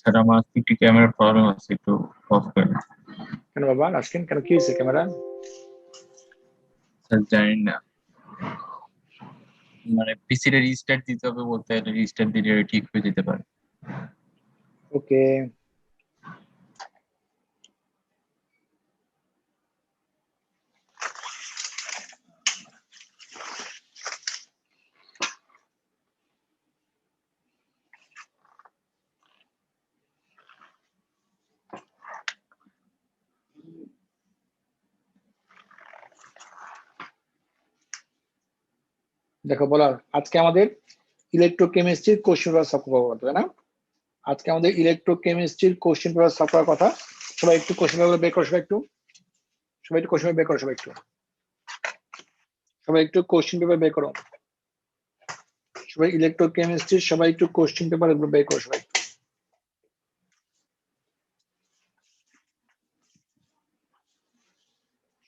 Sir আমার একটু camera problem আছে, একটু অফ করে দেন। কেন বাবা আজকে কেন কি হয়েছে ক্যামেরা? স্যার জানি না, মানে পিসিটা রিস্টার্ট দিতে হবে, বলতে রিস্টার্ট দিলে ঠিক হয়ে যেতে পারে। ওকে দেখো বলার আজকে আমাদের ইলেকট্রোকেমিস্ট্রির কোশ্চেন পেপার সলভ করার কথা, তাই না? আজকে আমাদের ইলেকট্রোকেমিস্ট্রির কোশ্চেন পেপার সলভ করার কথা। সবাই একটু কোশ্চেন পেপার বের করো, সবাই একটু কোশ্চেন পেপার বের করো, সবাই একটু কোশ্চেন পেপার বের করো, সবাই ইলেকট্রোকেমিস্ট্রির সবাই একটু কোশ্চেন পেপার এগুলো বের করো,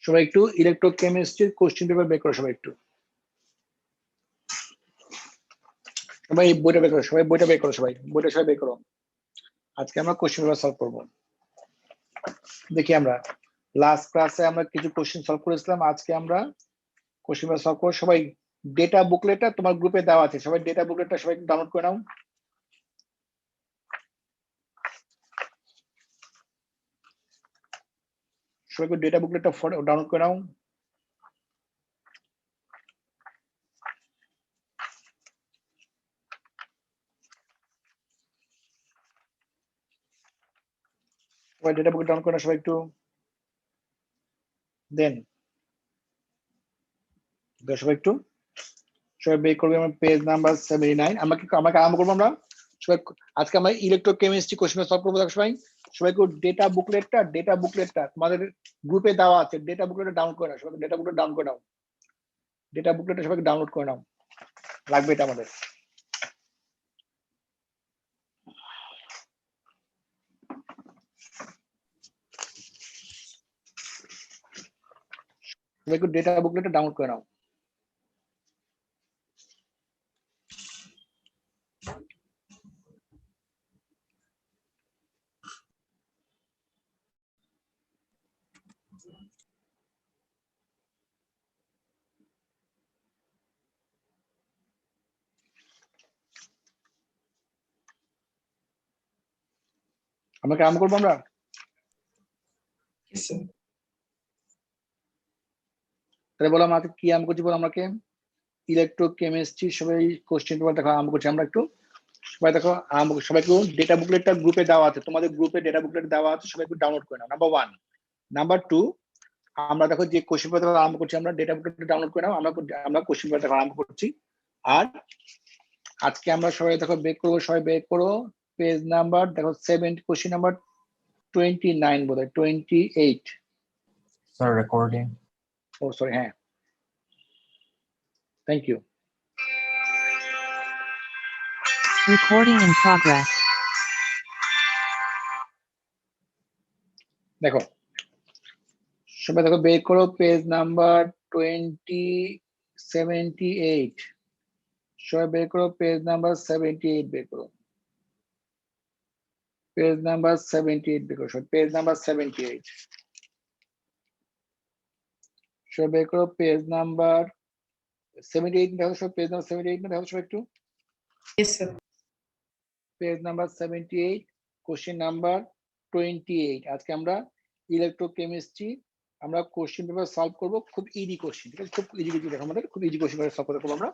সবাই একটু ইলেকট্রোকেমিস্ট্রির কোশ্চেন পেপার বের করো, সবাই বইটা বের করো, সবাই বের করো। আজকে আমরা কোশ্চেন পেপার সলভ করবো। দেখি আমরা লাস্ট ক্লাসে আমরা কিছু কোশ্চেন সলভ করেছিলাম, আজকে আমরা কোশ্চেন পেপার সলভ করব। সবাই ডেটা বুকলেটটা তোমার গ্রুপে দেওয়া আছে, সবাই ডেটা বুকলেটটা সবাই ডাউনলোড করে নাও। সবাই ডেটা বুকলেটটা ডাউনলোড করে নাও। সবাই ডেটা বুকলেট ডাউনলোড করে নাও, সবাই একটু দেন সবাই একটু সবাই বের করবে। আমরা পেজ নাম্বার 79 আমাকে আরম্ভ করবো আমরা সবাই। আজকে আমরা ইলেকট্রোকেমিস্ট্রি কোশ্চেন সলভ করবো। সবাই সবাই ডেটা বুকলেটটা তোমাদের গ্রুপে দেওয়া আছে, ডেটা বুকলেটটা ডাউনলোড করে নাও। সবাই ডেটা বুকলেট ডাউনলোড করে নাও, ডেটা বুকলেটটা সবাইকে ডাউনলোড করে নাও, লাগবে এটা আমাদের। সবাই ডেটা বুকলেটটা ডাউনলোড করে নাও। আমাকে আরম্ভ করবো আমরা। তাহলে বলো আমাকে কি আরম্ভ করছি, বলো আমাকে। ইলেকট্রোকেমিস্ট্রি সবাই কোশ্চেন পেপার দেখো আরম্ভ করছি আমরা একটু। সবাই দেখো সবাই একটু ডেটা বুকলেটটা গ্রুপে দেওয়া আছে, তোমাদের গ্রুপে ডেটা বুকলেট দেওয়া আছে, সবাই একটু ডাউনলোড করে নাও। নাম্বার 1। নাম্বার 2, আমরা দেখো যে কোশ্চেন পেপার আরম্ভ করছি আমরা, ডেটা বুকলেট ডাউনলোড করে নাও। আমরা কোশ্চেন পেপার দেখো আরম্ভ করছি। আর আজকে আমরা সবাই দেখো বের করবো, সবাই বের করো পেজ নাম্বার দেখো 7, কোশ্চেন নাম্বার 29 বোধহয় 28। Sir recording. ও সরি, হ্যাঁ thank you. Recording in progress. দেখো সবাই দেখো বের করো পেজ নাম্বার 78। সবাই বের করো পেজ নাম্বার 78, বের করো পেজ নাম্বার 78, বের করো পেজ নাম্বার 78। সবাই বের করো পেজ নাম্বার 78 দেখো, সব পেজ নাম্বার 78 না দেখো সবাই একটু। Yes, sir. Page number 78, question number 28। আজকে আমরা ইলেকট্রোকেমিস্ট্রি আমরা কোশ্চেন পেপার সলভ করবো। খুব ইজি কোশ্চেন, ঠিক আছে? খুব ইজি কিছু দেখো, আমাদের খুব ইজি কোশ্চেন সলভ করতে করবো আমরা।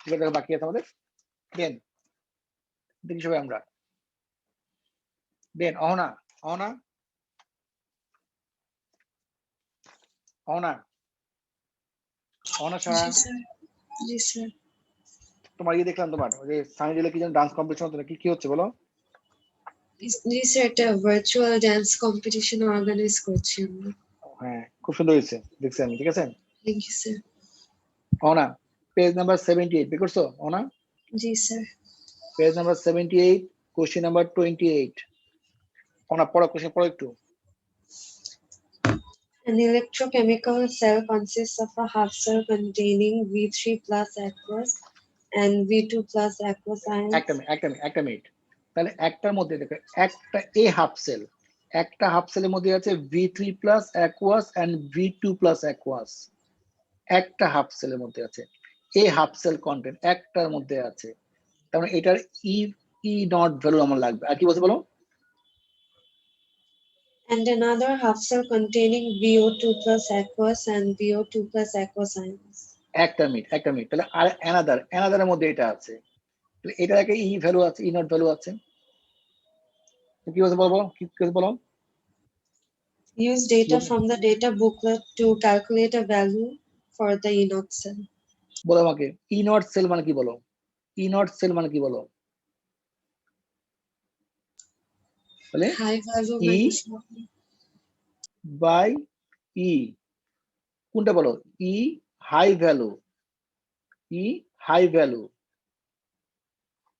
ঠিক আছে, বাকি আছে আমাদের। দেন দেখি সবাই আমরা দেন অহনা অহনা অহনা অহনা ছাড়া Yes, sir. তোমার ইয়ে দেখলাম, তোমার ওই যে সানিডেলে কি যেন ডান্স কম্পিটিশন হতো, কি কি হচ্ছে বলো? জি স্যার, একটা ভার্চুয়াল ডান্স কম্পিটিশন অর্গানাইজ করছি আমরা। হ্যাঁ খুব সুন্দর হয়েছে, দেখছি আমি। ঠিক আছে, thank you sir. Ahona page number 78 বের করছো অহনা? জি sir. Page number 78, question number 28। Ahona পড়ো, কোশ্চেন পড়ো একটু। An electrochemical cell consists of a half cell containing V3 plus aqueous and V2 plus aqueous ions. একটা মিনিট তাহলে একটার মধ্যে দেখো একটা এ হাফ সেল, একটা হাফ সেলের মধ্যে আছে V3 plus aqueous and V2 plus aqueous, একটা হাফ সেলের মধ্যে আছে। এ হাফ সেল কন্টেন্ট একটার মধ্যে আছে, তার মানে এটার ই নট ভ্যালু আমার লাগবে। আর কি বলছে বলো? And another half cell containing VO2 plus aqueous and VO2 plus aqueous ions. একটা মিনিট তাহলে আর অ্যানাদারের মধ্যে এটা আছে, তাহলে এটার একটা ই ভ্যালু আছে, ই নট ভ্যালু আছে। কি বলছে বলবো, কি বলো? Use data from the data booklet to calculate a value for the E0 cell. বলো আমাকে ই নট সেল মানে কি বলো? ই নট সেল মানে কি বলো? তাহলে High value E minus low. By E, কোনটা বলো? E high value, E high value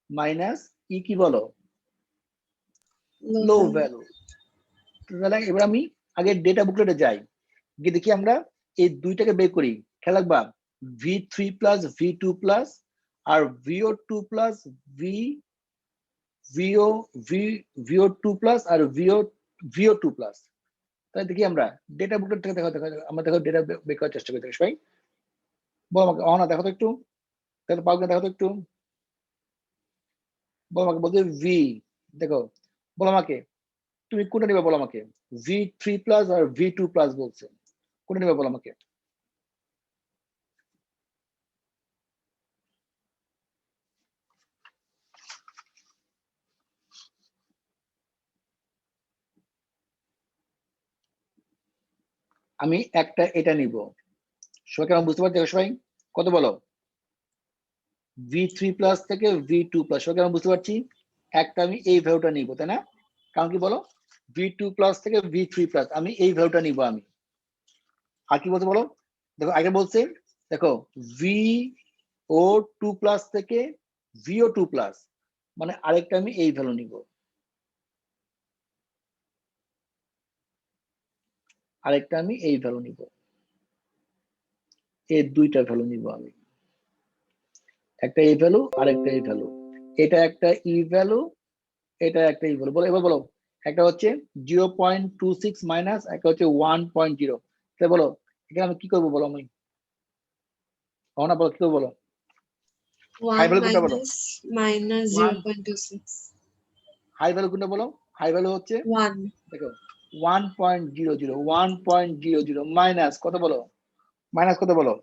minus E কি বলো? Low Low value. ভ্যালু। তাহলে এবার আমি আগে ডেটা বুকলেটে যাই, গিয়ে দেখি আমরা এই দুইটাকে বের করি। খেয়াল রাখবা V3 প্লাস V2 প্লাস আর VO2 প্লাস VO2 প্লাস আর VO2 প্লাস। তাহলে দেখি আমরা ডেটা বুকলেট থেকে দেখো আমরা দেখো ডেটা বের করার চেষ্টা করি সবাই। বলো আমাকে, অহনা দেখো তো একটু, দেখো পাও কিনা দেখো তো একটু, বলো আমাকে। বলতে ভি, দেখো বলো আমাকে তুমি কোনটা নেবে বলো আমাকে? V3 প্লাস আর V2 প্লাস বলছে, কোনটা নেবে বলো আমাকে? আমি একটা এটা নিব, সবাই কেমন বুঝতে পারছি? সবাই কত বলো? V3 প্লাস থেকে V2 প্লাস, সবাই কেমন বুঝতে পারছি? একটা আমি এই ভ্যালুটা নিব, তাই না? কারণ কি বলো, V2 প্লাস থেকে V3 প্লাস আমি এই ভ্যালুটা নিব আমি। আর কি বলতে বলো? দেখো আগে বলছে, দেখো VO2 প্লাস থেকে VO2 প্লাস, মানে আরেকটা আমি এই ভ্যালু নিব, আরেকটা আমি এই ভ্যালু নিব, এই দুইটা ভ্যালু নিব আমি, একটা এই ভ্যালু আর একটা এই ভ্যালু, এটা একটা ই ভ্যালু, এটা একটা ই ভ্যালু। বলো এবার বলো, একটা হচ্ছে 0.26 মাইনাস, একটা হচ্ছে 1.0। তাহলে বলো এখানে আমি কি করবো বলো? আমি না বলো কি করবো বলো? হাই 1 ভ্যালু কোনটা বলো? minus 1 0.26. হাই ভ্যালু কোনটা বলো? হাই ভ্যালু হচ্ছে 1. দেখো 1.00 মাইনাস কত বলো? মাইনাস কত বলো?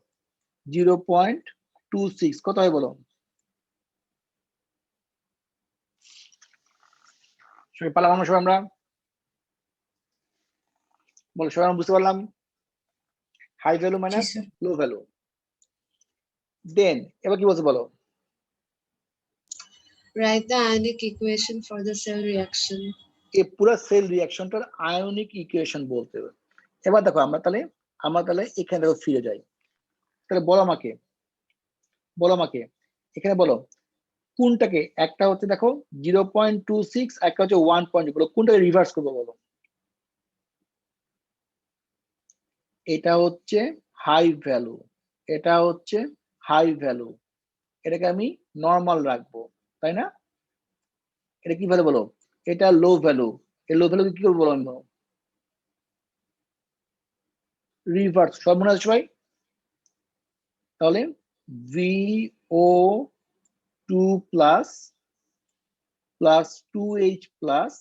0.26 কত হয় বলো? সবাই পারলাম আমরা? সবাই আমরা বলো, সবাই আমরা বুঝতে পারলাম? High value minus sir. Low value. Then এবার কি বলছে বলো? Write the ionic equation for the cell reaction. এই পুরো সেল রিঅ্যাকশনটার আয়নিক ইকুয়েশন বলতে হবে। এবার দেখো আমরা তাহলে এখানে দেখো ফিরে যাই। তাহলে বলো আমাকে, এখানে বলো কোনটাকে, একটা হচ্ছে দেখো 0.26, একটা হচ্ছে 1. বলো কোনটাকে রিভার্স করবো বলো? এটা হচ্ছে হাই ভ্যালু, এটা হচ্ছে হাই ভ্যালু, এটাকে আমি নর্মাল রাখবো, তাই না? এটা কি ভ্যালু বলো? এটা লো ভ্যালু, এই লো ভ্যালু কি করবো বলো? আমি রিভার্স, সব মনে আছে সবাই? তাহলে VO2 plus plus 2H plus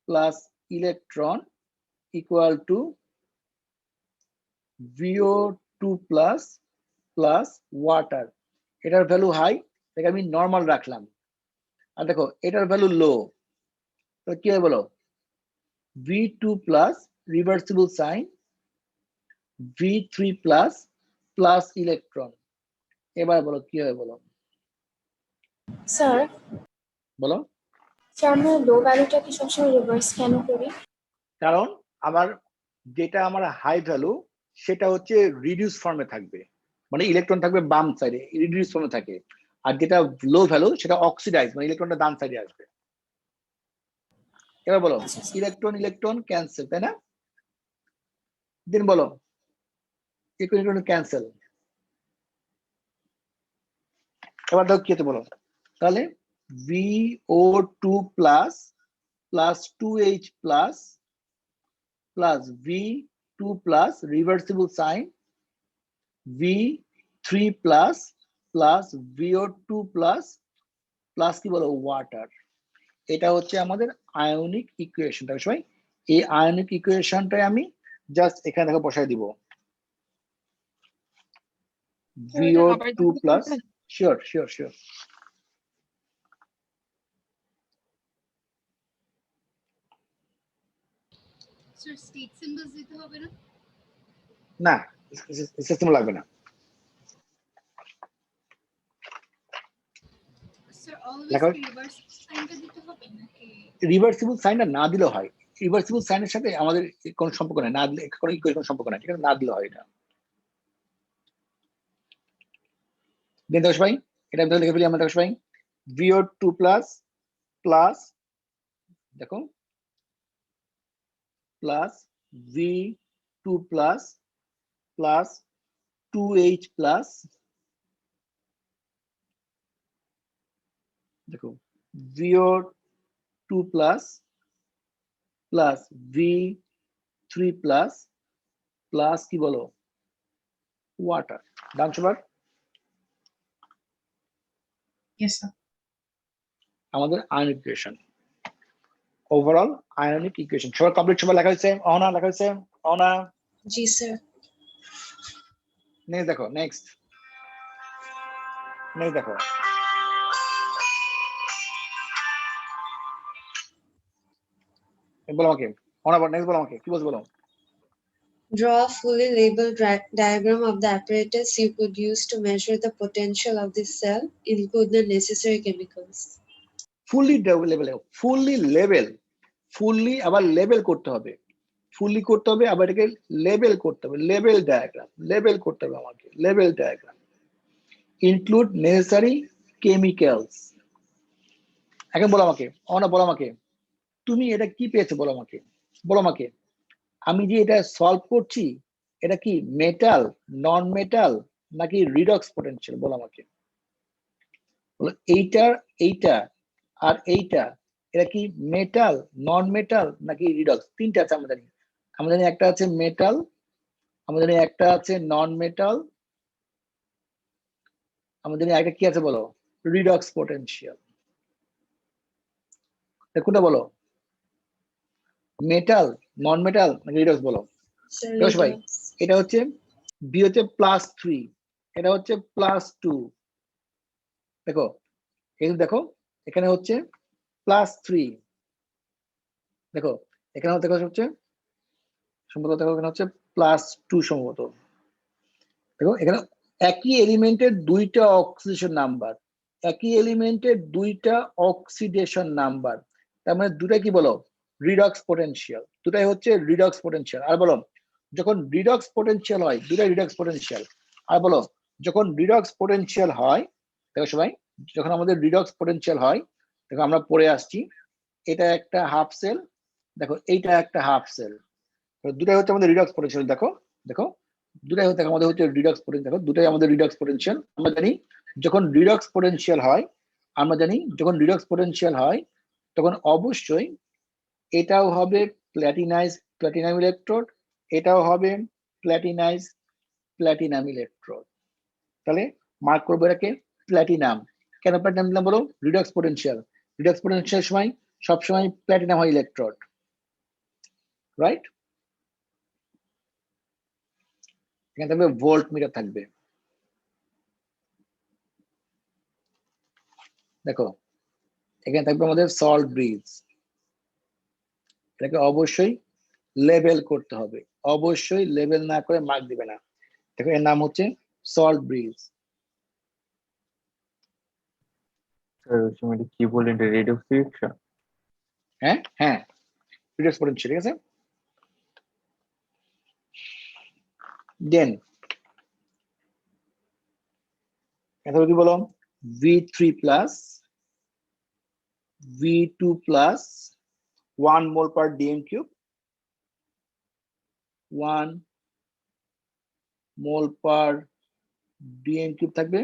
plus electron equal two VO2 plus plus water. এটার ভ্যালু হাই, এটাকে আমি নর্মাল রাখলাম। আর দেখো এটার ভ্যালু লো, তো কি হয় বলো? V2 plus reversible sign, V3 plus plus electron. এবার বলো কি হয় বলো? স্যার বলো। আমরা লো ভ্যালুটাকে সবসময় রিভার্স কেন করি? কারণ আমার যেটা আমার হাই ভ্যালু সেটা হচ্ছে রিডিউস ফর্মে থাকবে, মানে ইলেকট্রন থাকবে বাম সাইডে, রিডিউস ফর্মে থাকে। আর যেটা লো ভ্যালু সেটা অক্সিডাইজ, মানে ইলেকট্রনটা ডান সাইডে আসবে। এবার বলো আচ্ছা স্যার। ইলেকট্রন ইলেকট্রন ক্যান্সেল, তাই না? দেন বলো ইলেকট্রন ক্যান্সেল। এবার দেখো কি হতে বলো? তাহলে VO2 plus 2H plus V2 plus reversible sign V3 plus VO2 plus কি বলো ওয়াটার। এটা হচ্ছে আমাদের আয়নিক ইকুয়েশন। তাহলে সবাই এই আয়নিক ইকুয়েশনটাই আমি জাস্ট এখানে দেখো বসাই দিব VO2 plus sure. Sir state symbols দিতে হবে না? না সিস্টেম লাগবে না। স্যার লেখা অলওয়েজ রিভার্স সাইনটা দিতে হবে নাকি? রিভার্সিবল সাইনটা না দিলেও হয়। রিভার্সিবল সাইনের সাথে আমাদের কোনো সম্পর্ক নাই, না দিলে কোনো ইকুয়েশন সম্পর্ক নাই, ঠিক আছে, না দিলে হয় এটা। দেন দশ ভাই এটা আমি লিখে ফেলি আমরা দশ ভাই VO2 প্লাস দেখো plus V2 plus 2H plus দেখো VO2 প্লাস V3 প্লাস কি বলো ওয়াটার। ডান সবার? Yes sir. আমাদের ionic equation, overall ionic equation সবার কমপ্লিট। সবার লেখা হয়েছে? অহনা লেখা হয়েছে? অহনা জি স্যার। নেক্সট দেখো, নেক্সট দেখো বলো আমাকে অহনা, নেক্সট বলো আমাকে কি বলছো বলো। Draw a fully labeled diagram of the apparatus you could use to measure the potential of this cell. Include the necessary chemicals. Fully আবার লেবেল করতে হবে, আবার এটাকে লেবেল করতে হবে, লেবেল ডায়াগ্রাম করতে হবে আমাকে, label diagram. Include necessary chemicals. এখন বলো আমাকে অনা, বলো আমাকে তুমি এটা কি পেয়েছো, বলো আমাকে আমি যে এটা সলভ করছি এটা কি মেটাল, নন মেটাল নাকি রিডক্স পোটেনশিয়াল, বলো আমাকে। বলো এইটা আর এইটা এটা কি মেটাল, নন মেটাল নাকি রিডক্স? তিনটা আছে আমরা জানি। একটা আছে মেটাল, আমরা জানি একটা আছে নন মেটাল, আমরা জানি একটা কি আছে বলো রিডক্স পোটেনশিয়াল। কোনটা বলো, মেটাল, নন মেটাল নাকি রিডক্স বলো? Sir, ভাই এটা হচ্ছে বি হচ্ছে +3, এটা হচ্ছে +2। দেখো দেখো এখানে হচ্ছে +3, দেখো এখানে হচ্ছে সম্ভবত দেখো এখানে হচ্ছে +2 সম্ভবত। দেখো এখানে একই এলিমেন্টের দুইটা অক্সিডেশন নাম্বার, তার মানে দুটা কি বলো রিডক্স পোটেনশিয়াল, দুটাই হচ্ছে রিডক্স পোটেনশিয়াল। আর বলো যখন রিডক্স পোটেনশিয়াল হয়, দুটাই রিডক্স পোটেনশিয়াল। আর বলো যখন রিডক্স পোটেনশিয়াল হয়, দেখো সবাই যখন আমাদের রিডক্স পোটেনশিয়াল হয়, দেখো আমরা পড়ে আসছি এটা একটা হাফ সেল, দেখো এইটা একটা হাফ সেল, দুটাই হচ্ছে আমাদের রিডক্স পোটেনশিয়াল। দেখো দুটাই হচ্ছে আমাদের হচ্ছে রিডক্স পোটেনশিয়াল, দেখো দুটাই আমাদের রিডক্স পোটেনশিয়াল। আমরা জানি যখন রিডক্স পোটেনশিয়াল হয়, তখন অবশ্যই এটাও হবে প্ল্যাটিনাম ইলেকট্রোড, এটাও হবে প্ল্যাটিনাম ইলেকট্রোড। তাহলে মার্ক করবো এটাকে প্ল্যাটিনাম। কেন প্ল্যাটিনাম দিলাম বলো? রিডক্স পোটেনশিয়াল সময় সবসময় প্ল্যাটিনাম হয় ইলেকট্রোড, রাইট? এখানে থাকবে ভোল্ট মিটার থাকবে। দেখো এখানে থাকবে আমাদের সল্ট ব্রিজ, এটাকে অবশ্যই লেবেল করতে হবে, অবশ্যই লেবেল না করে মার্ক দিবে না। দেখো এর নাম হচ্ছে সল্ট ব্রিজ। স্যার কি বললেন, রিডক্স রিঅ্যাকশন? হ্যাঁ রিডক্স পোটেনশিয়াল, ঠিক আছে। দেন এখন কি বলো V3 plus V2 plus 1 mole per dm cube, 1 mole per dm cube থাকবে।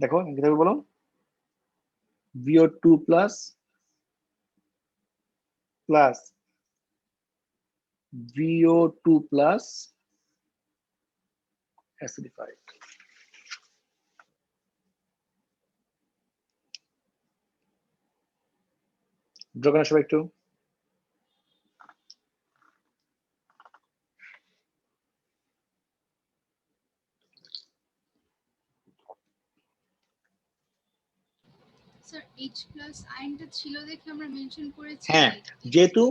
দেখো কি থাকবে বলো VO2 plus VO2 plus acidified. Draw করেন সবাই একটু। স্যার H প্লাস আয়নটা ছিল দেখে আমরা মেনশন করেছি। হ্যাঁ, যেহেতু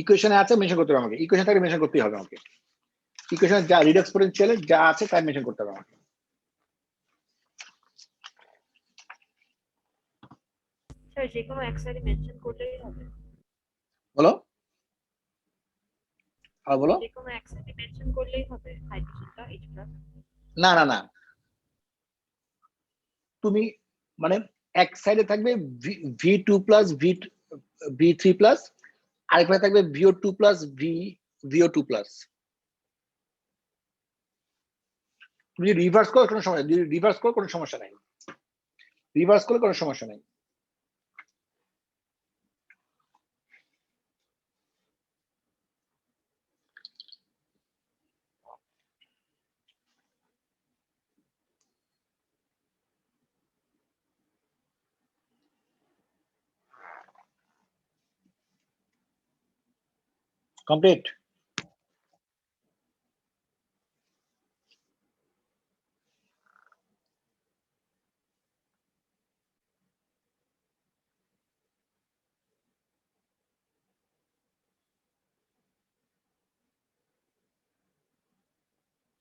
ইকুয়েশনে আছে মেনশন করতে হবে আমাকে, ইকুয়েশন থেকে মেনশন করতেই হবে আমাকে, ইকুয়েশনে যা রিডক্স পোটেনশিয়ালে যা আছে তাই মেনশন করতে হবে আমাকে। স্যার যে কোনো এক সাইডে মেনশন করলেই হবে। বলো আর বলো। যে কোনো এক সাইডে মেনশন করলেই হবে হাইড্রোজেনটা H+। না না না, তুমি মানে এক সাইডে থাকবে V2 প্লাস V3 প্লাস, আরেকটা থাকবে VO2 প্লাস VO2 প্লাস। তুমি রিভার্স করো কোনো সমস্যা, রিভার্স করো কোনো সমস্যা নাই, রিভার্স করলে কোনো সমস্যা নাই। কমপ্লিট।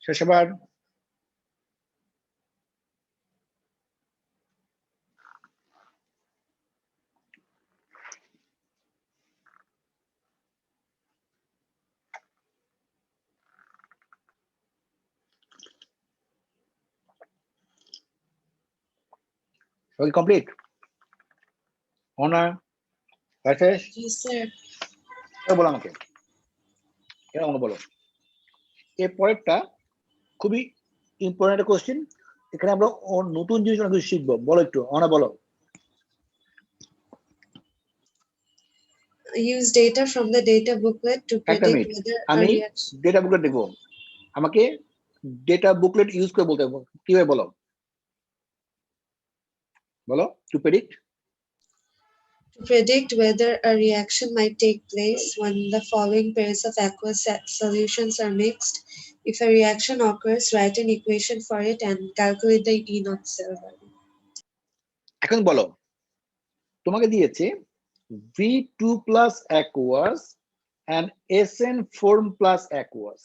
শেষ এবার সবাই কমপ্লিট অনার শেষ। বলো আমাকে, আমাকে বলো। এর পরেরটা খুবই ইম্পর্টেন্ট কোশ্চেন, এখানে আমরা নতুন জিনিস অনেক কিছু শিখবো। বলো একটু অনা, বলো। Use data from the data booklet to একটা predict মিনিট, whether a আমি reaction. ডেটা বুকলেট দেখবো, আমাকে ডেটা বুকলেট ইউজ করে বলতে হবে কিভাবে, বলো বলো। To predict To predict whether a reaction might take place when the following pairs of aqueous solutions are mixed. If a reaction occurs, write an equation for it and calculate the E0 cell value. এখন বলো, তোমাকে দিয়েছে V2 plus aqueous and SN4 plus aqueous।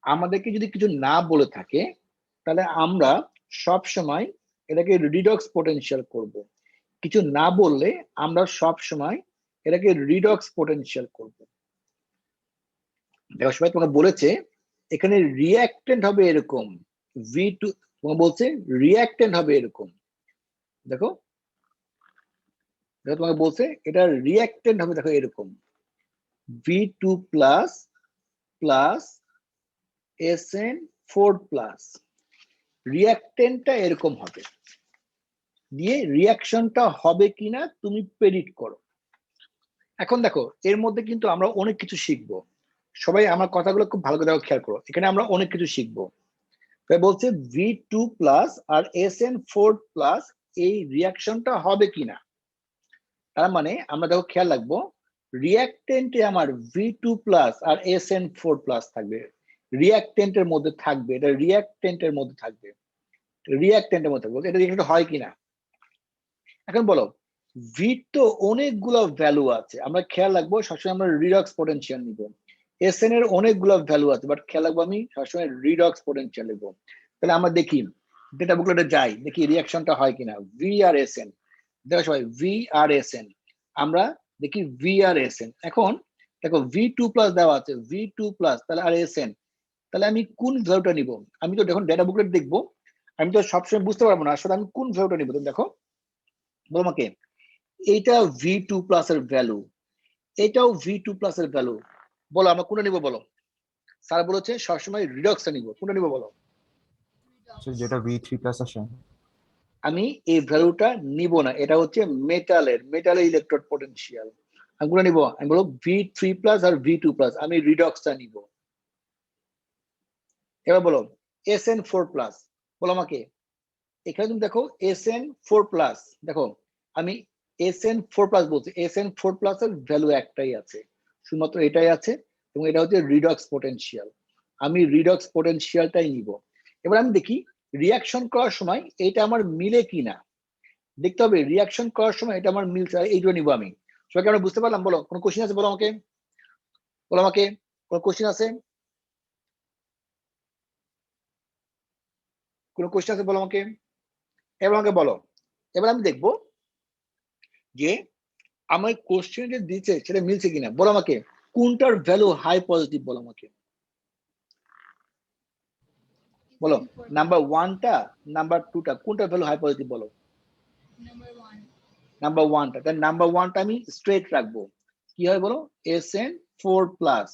আমাদেরকে যদি কিছু না বলে থাকে তাহলে আমরা সব সময় এটাকে রিডক্স পোটেনশিয়াল করব। কিছু না বললে আমরা সব সময় এটাকে রিডক্স পোটেনশিয়াল করব। দেখো সবাই তোমরা বলেছে এখানে রিঅ্যাক্টেন্ট হবে এরকম, V2 তোমরা বলছে রিঅ্যাক্টেন্ট হবে এরকম। দেখো দেখো তোমাকে বলছে এটা রিঅ্যাক্টেন্ট হবে, দেখো এরকম V2 plus plus SN4 plus, রিঅ্যাক্টেন্টটা এরকম হবে। দিয়ে রিঅ্যাকশনটা হবে কিনা তুমি প্রেডিক্ট করো। এখন দেখো এর মধ্যে কিন্তু আমরা অনেক কিছু শিখবো, সবাই আমার কথাগুলো খুব ভালো করে খেয়াল করো, এখানে আমরা অনেক কিছু শিখবো। বলছে V2 প্লাস আর SN4 প্লাস এই রিঅ্যাকশনটা হবে কিনা, তার মানে আমরা দেখো খেয়াল রাখবো রিঅ্যাক্টেন্টে আমার V2 প্লাস আর SN4 প্লাস থাকবে, রিঅ্যাক্টেন্টের মধ্যে থাকবে, এটা রিঅ্যাক্টেন্টের মধ্যে থাকবে, রিঅ্যাক্টেন্টের মধ্যে থাকবে, এটা রিঅ্যাক্টেন্ট হয় কিনা। এখন বলো V তো অনেকগুলো ভ্যালু আছে, আমরা খেয়াল রাখবো সবসময় আমরা রিডক্স পোটেনশিয়াল নিব। SN এর অনেকগুলো ভ্যালু আছে, বাট খেয়াল রাখবো আমি সবসময় রিডক্স পোটেনশিয়াল নিব। তাহলে আমরা দেখি ডেটা বুকলেটে যাই, দেখি রিঅ্যাকশনটা হয় কিনা। V আর SN, দেখো সবাই V আর SN, আমরা দেখি V আর SN। এখন দেখো V2 প্লাস দেওয়া আছে, V2 প্লাস তাহলে আর SN, তাহলে আমি কোন ভ্যালুটা নিব? আমি তো যখন ডেটা বুকলেট দেখবো আমি তো সবসময় বুঝতে পারবো না আসলে আমি কোন ভ্যালুটা নিব। তুমি দেখো বলো আমাকে, এইটা V2 প্লাস এর ভ্যালু, এটাও V2 প্লাস এর ভ্যালু, বলো আমরা কোনটা নিব বলো। স্যার বলেছে সবসময় রিডক্সটা নিব, কোনটা নিব বলো। যেটা V3 প্লাস আসে। আমি এই ভ্যালুটা নিব না, এটা হচ্ছে মেটালের ইলেকট্রোড পোটেনশিয়াল। আমি কোনটা নিব? আমি বলবো V3+ আর V2+, আমি রিডক্সটা নিব। এবার বলো SN4+, বলো আমাকে। এখানে তুমি দেখো SN4+, দেখো আমি SN4+ বলছি, SN4+ এর ভ্যালু একটাই আছে, শুধুমাত্র এটাই আছে, এবং এটা হচ্ছে রিডক্স পোটেনশিয়াল। আমি রিডক্স পোটেনশিয়ালটাই নিব। এবার আমি দেখি রিয়াকশন করার সময় এটা আমার মিলে কিনা, দেখতে হবে রিয়াকশন করার সময় এটা আমার মিলছে, এইগুলো নিব আমি। সবাইকে আমরা বুঝতে পারলাম? বলো কোনো কোশ্চেন আছে? বলো আমাকে, বলো আমাকে, কোনো কোশ্চেন আছে? কোনো কোশ্চেন আছে? বলো আমাকে, এবার আমাকে বলো। এবার আমি দেখবো যে আমার কোশ্চেন যে দিচ্ছে সেটা মিলছে কিনা। বলো আমাকে কোনটার ভ্যালু হাই পজিটিভ, বলো আমাকে, বলো। নাম্বার 1টা, নাম্বার 2টা, কোনটার ভ্যালু হাই পজিটিভ বলো? নাম্বার 1টা। তাহলে নাম্বার 1টা আমি স্ট্রেট রাখবো। কি হয় বলো? SN4+,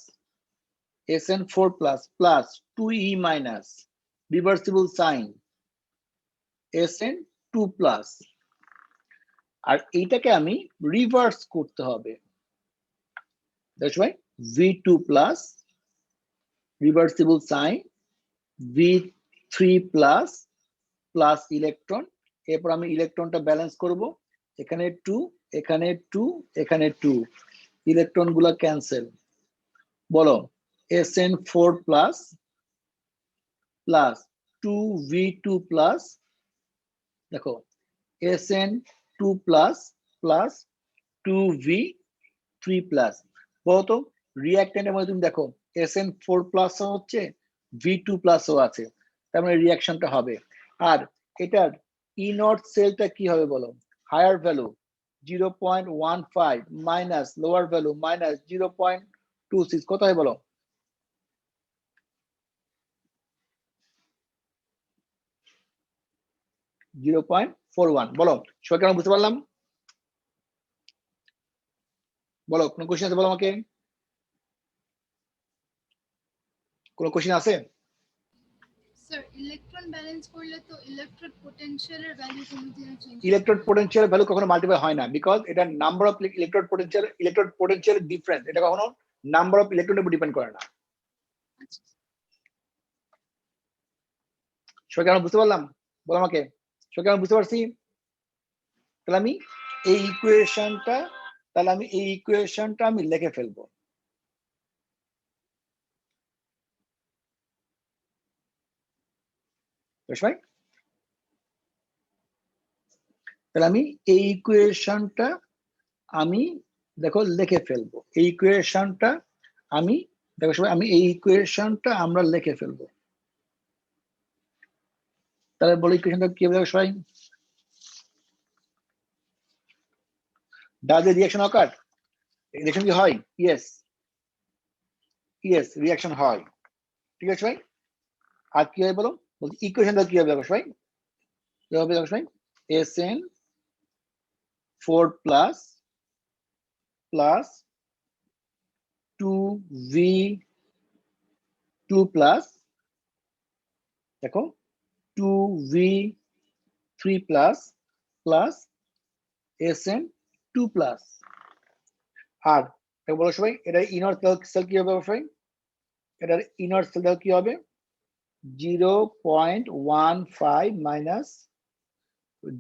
SN4+ plus 2E minus reversible sign SN2+, আর এইটাকে আমি রিভার্স করতে হবে। That's why V2+ reversible sign V3+ plus electron. এরপর আমি ইলেকট্রনটা ব্যালেন্স করব, এখানে 2, এখানে 2, এখানে 2, ইলেকট্রন গুলা ক্যান্সেল। বলো SN4+ প্লাস 2V2+, দেখো SN2+ প্লাস 2V3+। বলতো রিঅ্যাক্ট্যান্টের মধ্যে তুমি দেখো SN4+ হচ্ছে, V2+ ও আছে, তার মানে রিঅ্যাকশনটা হবে। আর এটার ই নট সেলটা কি হবে বলো? Higher value 0.15 minus lower value minus 0.26, কত হয় বলো? (0.41) বলো। সবাই কেন বুঝতে পারলাম? বলো কোনো কোশ্চেন আছে? বলো আমাকে, কোনো কোশ্চেন আছে? স্যার ইলেকট্রন ব্যালেন্স করলে তো ইলেকট্রোড পোটেনশিয়ালের ভ্যালু কোনোদিনও চেঞ্জ ইলেকট্রোড পোটেনশিয়াল ভ্যালু কখনো মাল্টিপ্লাই হয় না, বিকজ এটা number of electrode potential difference, এটা কখনো নাম্বার অফ ইলেকট্রনের উপর ডিপেন্ড করে না। সবাই কেন বুঝতে পারলাম? বলো আমাকে, সবাই কেন বুঝতে পারছি? তাহলে আমি এই ইকুয়েশনটা আমি লিখে ফেলবো। সবাই তাহলে আমি এই ইকুয়েশনটা আমি দেখো লিখে ফেলবো। এই ইকুয়েশনটা আমি দেখো সবাই, আমি এই ইকুয়েশনটা আমরা লিখে ফেলবো। তাহলে বলো ইকুয়েশনটা কি হবে দেখো সবাই? Does the reaction occur? Reaction কি হয়? ইয়েস, ইয়েস রিঅ্যাকশন হয়। ঠিক আছে ভাই? আর কি হয় বলো? বলছি ইকুয়েশনটা কি হবে দেখো সবাই? কি হবে দেখো সবাই? SN4+ প্লাস 2V2+, দেখো 2V3+ প্লাস SN2+। আর বলো সবাই এটার ইনার সেল কি হবে সবাই? এটার ইনার সেল কি হবে? 0.15 মাইনাস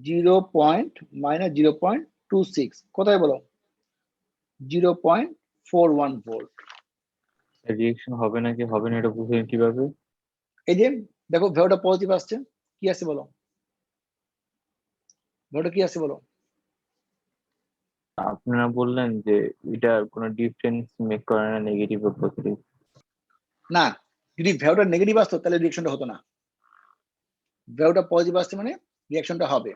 0.26, কোথায় বলো? 0.41 ভোল্ট। রিয়েকশন হবে নাকি হবে না এটা বুঝবেন কিভাবে? এই যে দেখো ভ্যালুটা পজিটিভ আসছে, কি আছে বলো? ভ্যালুটা কি আছে বলো? আপনারা বললেন যে এটা কোনো ডিফারেন্স মেক করে না, নেগেটিভ বা পজিটিভ। না, যদি ভ্যালুটা নেগেটিভ আসতো তাহলে রিঅ্যাকশনটা হতো না। ভ্যালুটা পজিটিভ আসছে মানে রিঅ্যাকশনটা হবে।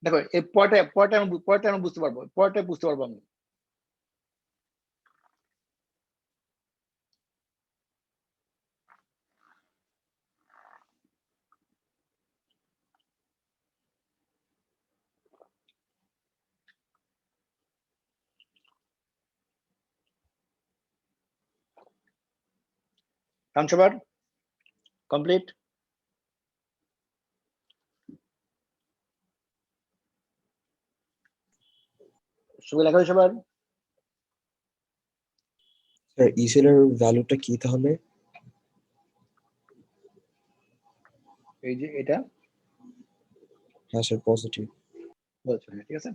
দেখো এই পরেরটা আমি বুঝতে পারবো, পরেরটা বুঝতে পারবো আমি। কারণ সবার কমপ্লিট? সবাই লেখা হয়েছে সবার? স্যার ই সেলের ভ্যালুটা কি তাহলে? এই যে এটা হ্যাঁ স্যার পজিটিভ। বলছো, হ্যাঁ ঠিক আছে।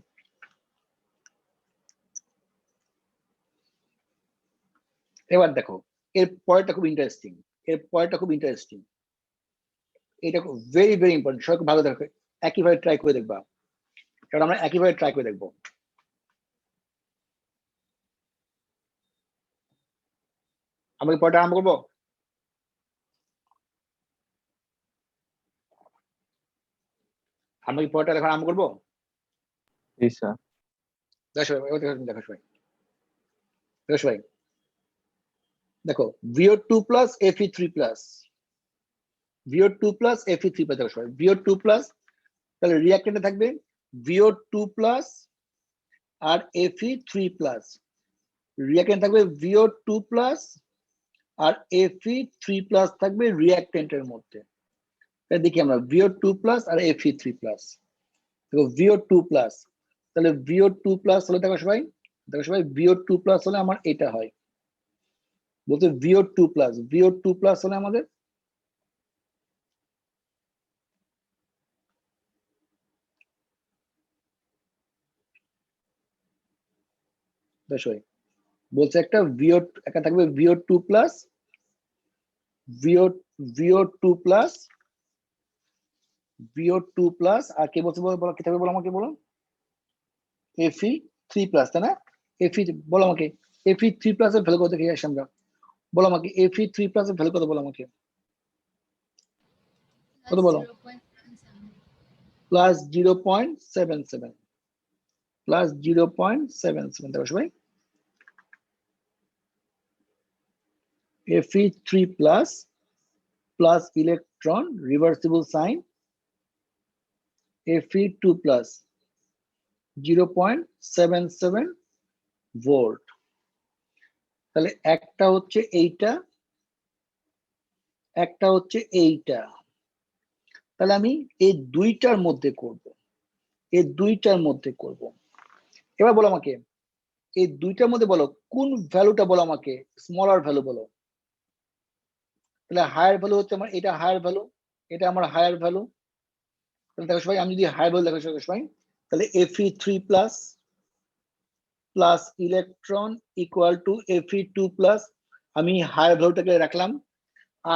এবার দেখো এর পরেরটা খুব ইন্টারেস্টিং, এটা ভেরি ভেরি ইম্পর্টেন্ট, সবাই খুব ভালো দেখো, একইভাবে ট্রাই করে দেখবা, কারণ আমরা একইভাবে ট্রাই করে দেখবো। আমরা কি পরেরটা আরম্ভ করবো? আমরা কি পরেরটা দেখা আরম্ভ করবো? জি স্যার। দেখো সবাই দেখো VO2 plus Fe3 plus, VO2 plus Fe3 plus, দেখো সবাই VO2 প্লাস, তাহলে রিঅ্যাক্টেন্টে থাকবে VO2 প্লাস আর Fe3 প্লাস, রিঅ্যাক্টেন্ট থাকবে VO2 প্লাস আর Fe3 প্লাস থাকবে রিঅ্যাক্টেন্টের মধ্যে। তাহলে দেখি আমরা VO2 প্লাস আর Fe3 প্লাস, দেখো VO2 প্লাস, তাহলে VO2 প্লাস হলে দেখো সবাই VO2 প্লাস হলে আমার এটা হয়, বলতে VO2 প্লাস হলে আমাদের বলছে একটা একটা থাকবে VO2 প্লাস, VO2 প্লাস আর কে বলছে বলো, কি থাকবে বলো আমাকে, বলো Fe3 প্লাস, তাই না? বলো আমাকে Fe3 প্লাস এর ভ্যালু কত দেখে আসি আমরা, বলো আমাকে Fe3 প্লাস এর ভ্যালু কত, বলো আমাকে কত, বলো। প্লাস 0.77, প্লাস 0.77, দেখো সবাই Fe3 plus plus electron reversible sign Fe2 plus 0.77 volt. তাহলে একটা হচ্ছে এইটা, একটা হচ্ছে এইটা, তাহলে আমি এই দুইটার মধ্যে করব, এবার বলো আমাকে এই দুইটার মধ্যে বলো কোন ভ্যালুটা, বলো আমাকে স্মলার ভ্যালু বলো। তাহলে হায়ার ভ্যালু হচ্ছে আমার এটা, হায়ার ভ্যালু, এটা আমার হায়ার ভ্যালু। তাহলে দেখো সবাই আমি যদি হায়ার ভ্যালু দেখো সবাই, তাহলে Fe3 plus plus electron equal to Fe2 plus, আমি হায়ার ভ্যালুটাকে রাখলাম,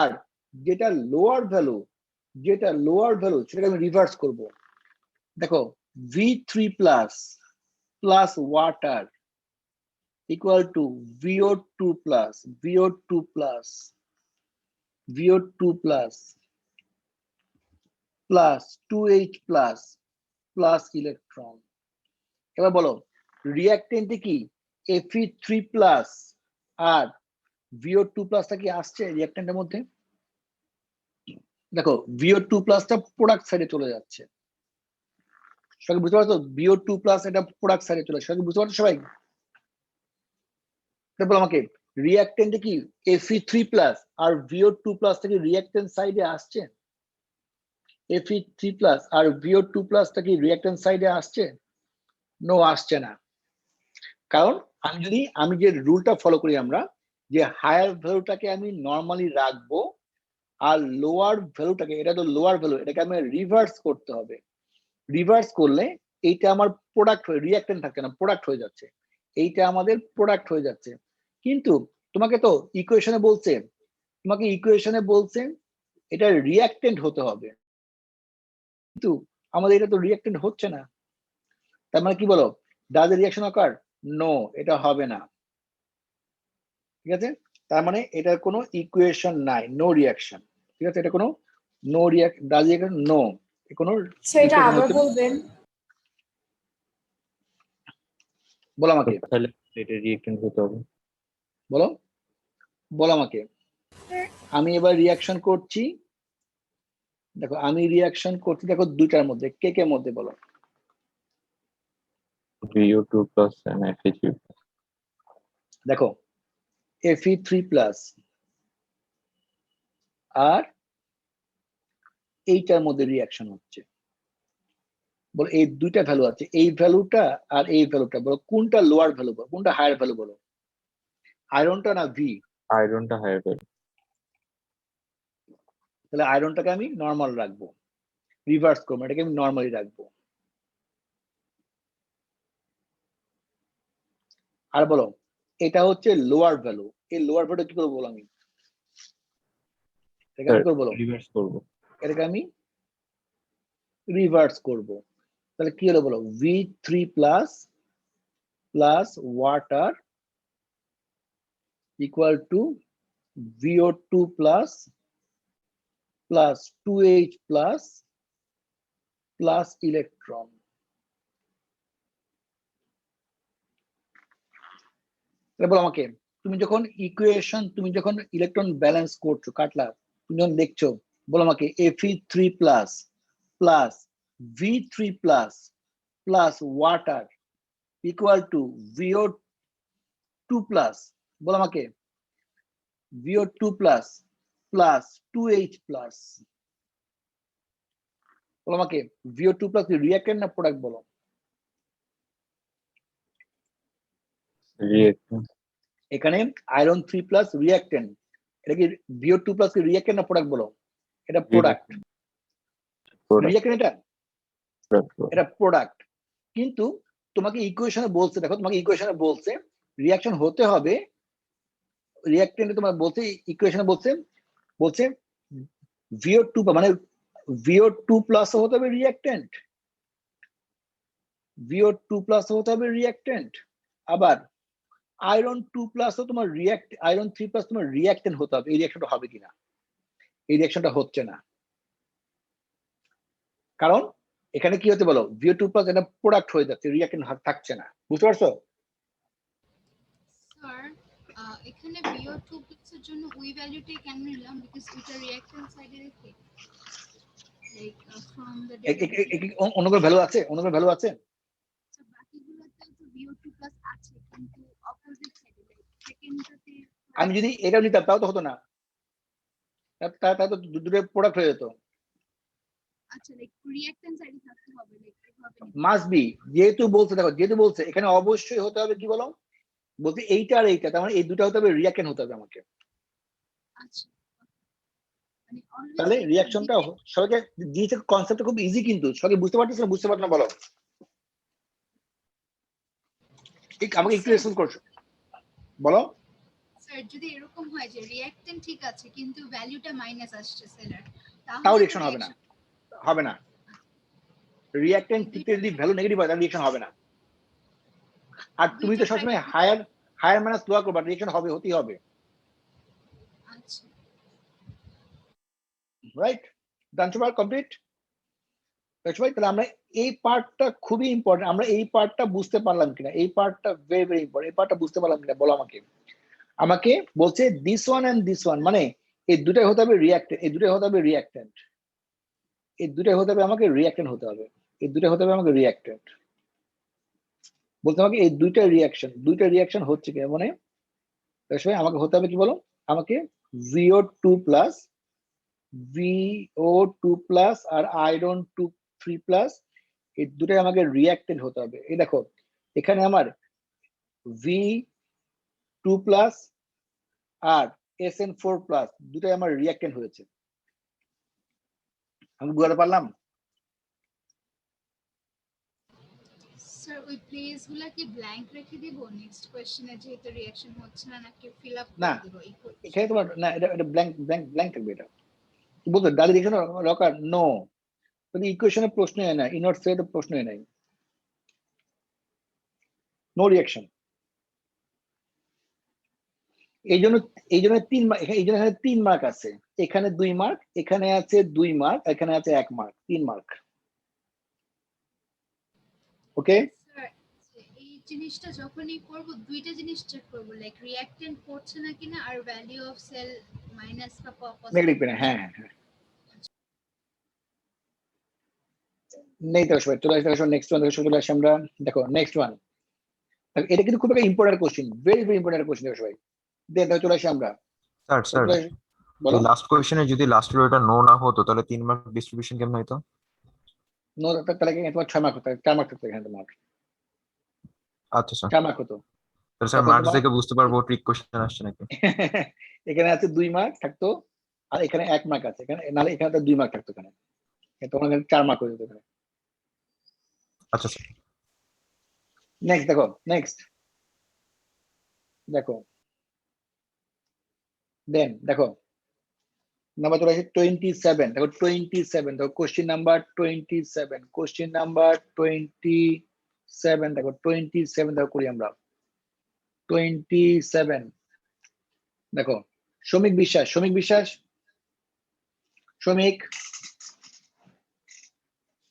আর যেটা লোয়ার ভ্যালু সেটাকে আমি রিভার্স করব। দেখো V3 plus plus water equal to VO2 plus plus 2H plus plus electron. এবার বলো রিঅ্যাক্টেন্টে কি Fe3 প্লাস আর VO2 প্লাসটা কি আসছে রিঅ্যাক্টেন্টের মধ্যে? দেখো VO2 প্লাসটা প্রোডাক্ট সাইডে চলে যাচ্ছে, সবাই বুঝতে পারছো? VO2 প্লাস এটা প্রোডাক্ট সাইডে চলে, সবাই বুঝতে পারছো সবাই? বলো আমাকে রিঅ্যাক্টেন্টে কি Fe3 প্লাস আর VO2 প্লাস থেকে রিঅ্যাক্টেন্ট সাইডে আসছে? Fe3 প্লাস আর VO2 প্লাসটা কি রিঅ্যাক্টেন্ট সাইডে আসছে? নো, আসছে না। কারণ আমি যে রুলটা ফলো করি আমরা, যে হায়ার ভ্যালুটাকে আমি নর্মালি রাখবো আর লোয়ার ভ্যালুটাকে, এটা তো লোয়ার ভ্যালু, এটাকে আমি রিভার্স করতে হবে। রিভার্স করলে এইটা আমার প্রোডাক্ট হয়ে, রিঅ্যাক্টেন্ট থাকছে না, প্রোডাক্ট হয়ে যাচ্ছে, এইটা আমাদের প্রোডাক্ট হয়ে যাচ্ছে। কিন্তু তোমাকে তো ইকুয়েশনে বলছে এটা রিঅ্যাক্টেন্ট হতে হবে, কিন্তু আমাদের এটা তো রিঅ্যাক্টেন্ট হচ্ছে না। তার মানে কি বলো, does a reaction occur? No, এটা হবে না। ঠিক আছে, তার মানে এটার কোনো ইকুয়েশন নাই, নো রিঅ্যাকশন। ঠিক আছে, এটা কোনো no react, does a no, কোনো সো এটা আবার বলবেন, বলো আমাকে, তাহলে এটা রিঅ্যাক্টেন্ট হতে হবে। বলো আমাকে। আমি এবার রিঅ্যাকশন করছি, দেখো আমি রিঅ্যাকশন করছি, দেখো দুইটার মধ্যে, কে মধ্যে বলো? VO2 plus and Fe3 plus. দেখো Fe3 প্লাস আর এইটার মধ্যে রিঅ্যাকশন হচ্ছে, বলো এই দুইটা ভ্যালু আছে, এই ভ্যালুটা আর এই ভ্যালুটা, বলো কোনটা লোয়ার ভ্যালু, বলো কোনটা হায়ার ভ্যালু, বলো আয়রনটা না ভি? আয়রনটা higher value. তাহলে আয়রনটাকে আমি নর্মাল রাখবো, রিভার্স করবো, এটাকে আমি নর্মালি রাখবো। আর বলো এটা হচ্ছে লোয়ার ভ্যালু, এই লোয়ার ভ্যালু কি করবো বলো আমি? এটাকে আমি কি করবো বলো? রিভার্স করবো। এটাকে আমি রিভার্স করব। তাহলে কি হলো বলো? V3 plus plus water equal to VO2 plus plus 2H plus plus electron. বলো আমাকে, তুমি যখন ইকুয়েশন, তুমি যখন ইলেকট্রন ব্যালেন্স করছো, কাটলা, তুমি যখন দেখছো, বলো আমাকে Fe3 plus plus V3 plus plus water equal to VO2 plus, বলো আমাকে VO2 plus plus 2H plus, বলো আমাকে VO2 প্লাস রিঅ্যাক্ট্যান্ট না প্রোডাক্ট? বলো রিঅ্যাক্ট্যান্ট। এখানে আয়রন 3 প্লাস রিঅ্যাক্ট্যান্ট, এটা কি VO2 প্লাস কি রিঅ্যাক্ট্যান্ট না প্রোডাক্ট? বলো এটা প্রোডাক্ট। রিঅ্যাক্ট্যান্ট এটা প্রোডাক্ট। কিন্তু তোমাকে ইকুয়েশনে বলছে, দেখো তোমাকে ইকুয়েশনে বলছে রিঅ্যাকশন হতে হবে, রিঅ্যাক্ট্যান্টে তোমার বলছে, ইকুয়েশনে বলছে VO2 মানে VO2 প্লাস হতে হবে রিঅ্যাক্ট্যান্ট, VO2 প্লাস হতে হবে রিঅ্যাক্ট্যান্ট, আবার আয়রন 2 প্লাস তোমার আয়রন 3 প্লাস তোমার রিঅ্যাক্ট্যান্ট হতে হবে। এই রিঅ্যাকশনটা হবে কিনা? এই রিঅ্যাকশনটা হচ্ছে না, কারণ এখানে কি হতে বলো VO2 প্লাস এটা প্রোডাক্ট হয়ে যাচ্ছে, রিঅ্যাক্ট্যান্ট থাকছে না। বুঝতে পারছো? স্যার এখানে VO2 এর জন্য ওই ভ্যালুটাই কেন নিলাম? বিকজ ওইটা রিঅ্যাকট্যান্ট সাইডে রেখে লাইক ফ্রম দ্য অন্য কোনো ভ্যালু আছে? অন্য কোনো ভ্যালু আছে? বাকিগুলোতে তো VO2 প্লাস আছে, কিন্তু অপোজিট সাইডে লাইক সেকেন্ডটাতে আমি যদি এটা নিতাম তাও তো হতো না, তা তো দুটো প্রোডাক্ট হয়ে যেত। আচ্ছা লাইক রিঅ্যাকট্যান্ট সাইডে থাকতে হবে, লাইক এভাবে মাস্ট বি, যেহেতু বলছে, দেখো যেহেতু বলছে এখানে অবশ্যই হতে হবে কি বলো, বলতে এইটা আর এইটা, তার মানে এই দুটো হতে হবে, রিঅ্যাকশন হতে হবে আমাকে। আচ্ছা মানে always তাহলে like রিঅ্যাকশনটা সবাইকে দিয়েছে, কনসেপ্টটা খুব ইজি, কিন্তু সবাই বুঝতে পারতেছে না, বুঝতে পারছো না বলো? ঠিক আমাকে একটু এক্সপ্লেন করছো বলো। স্যার যদি এরকম হয় যে রিঅ্যাকট্যান্ট ঠিক আছে কিন্তু ভ্যালুটা মাইনাস আসছে সেলার, তাও রিঅ্যাকশন হবে না, হবে না। রিঅ্যাকট্যান্ট থেকে যদি ভ্যালু নেগেটিভ হয় তাহলে রিঅ্যাকশন হবে না। আর তুমি তো সবসময় হায়ার মাইনাস লোয়ার করবা, রিঅ্যাকশন হবে, হতেই হবে। আচ্ছা রাইট? ডান সবার কমপ্লিট? তাহলে আমরা এই পার্টটা খুবই ইম্পর্টেন্ট, আমরা এই পার্টটা বুঝতে পারলাম কিনা? এই পার্টটা ভেরি ভেরি ইম্পর্টেন্ট, এই পার্টটা বুঝতে পারলাম কিনা বলো আমাকে। আমাকে বলছে this one and this one, মানে এই দুটাই হতে হবে রিঅ্যাক্ট্যান্ট, এই দুটাই হতে হবে রিঅ্যাক্ট্যান্ট, এই দুটাই হতে হবে আমাকে রিঅ্যাক্ট্যান্ট হতে হবে, এই দুটাই হতে হবে আমাকে রিঅ্যাক্ট্যান্ট। বলতে আমাকে এই দুইটা রিঅ্যাকশন হচ্ছে কি মানে আমাকে হতে হবে কি বলো? আমাকে VO2 প্লাস VO2 প্লাস আর আয়রন 3 প্লাস, এই দুটাই আমাকে রিঅ্যাক্ট্যান্ট হতে হবে। এই দেখো এখানে আমার V2 প্লাস আর SN4 প্লাস দুটাই আমার রিঅ্যাক্ট্যান্ট হয়েছে। আমি বুঝতে পারলাম? স্যার ওই প্লেসগুলো কি ব্ল্যাঙ্ক রেখে দিব নেক্সট কোশ্চেনে, যেহেতু রিঅ্যাকশন হচ্ছে না, নাকি ফিল আপ না, করে দেব? এখানে তোমার না, এটা ব্ল্যাঙ্ক থাকবে। এটা বলতো ডালি রিঅ্যাকশন রকার নো, তাহলে ইকুয়েশনের প্রশ্নই নাই, ইনভার্স সেটের প্রশ্নই নাই, নো রিঅ্যাকশন। এই জন্য 3 মার্ক, এই জন্য এখানে 3 মার্ক আছে, এখানে 2 মার্ক, এখানে আছে 2 মার্ক, এখানে আছে 1 মার্ক, 3 মার্ক। ওকে, স্যার এই জিনিসটা যখনই করব দুইটা জিনিস চেক করব, লাইক রিঅ্যাকট্যান্ট করছে না কিনা আর ভ্যালু অফ সেল মাইনাস বা নেগেটিভ কিনা? হ্যাঁ হ্যাঁ হ্যাঁ, নেই তো সবাই চলে আসবে। নেক্সট ওয়ান চলে আসি আমরা। দেখো নেক্সট ওয়ান, এটা কিন্তু খুব একটা important question, very very important question সবাই। দেন চলে আসি আমরা। স্যার বলো। লাস্ট কোশ্চেনে যদি লাস্ট রোটা নো না হতো তাহলে 3 মার্ক ডিস্ট্রিবিউশন কেমন হতো? নো তাহলে এখানে তোমার 6 মার্ক হতো, 4 মার্ক থাকতো এখানে তোমার, আচ্ছা স্যার, 4 মার্ক হতো। তাহলে স্যার তখন মার্কস তোমার দেখে বুঝতে পারবো ট্রিক কোশ্চেন আসছে নাকি। এখানে আছে 2 মার্ক থাকতো, আর এখানে 1 মার্ক আছে এখানে, নাহলে এখানে তো 2 মার্ক থাকতো এখানে, তোমার এখানে 4 মার্ক হয়ে যেত এখানে। আচ্ছা স্যার। নেক্সট দেখো, নেক্সট দেখো, দেন দেখো নাম্বার চলে আসে 27। দেখো 27, দেখো কোশ্চেন নাম্বার 27, কোশ্চেন নাম্বার 27, দেখো 27 দেখো করি আমরা 27। দেখো শ্রমিক বিশ্বাস, শ্রমিক বিশ্বাস, শ্রমিক,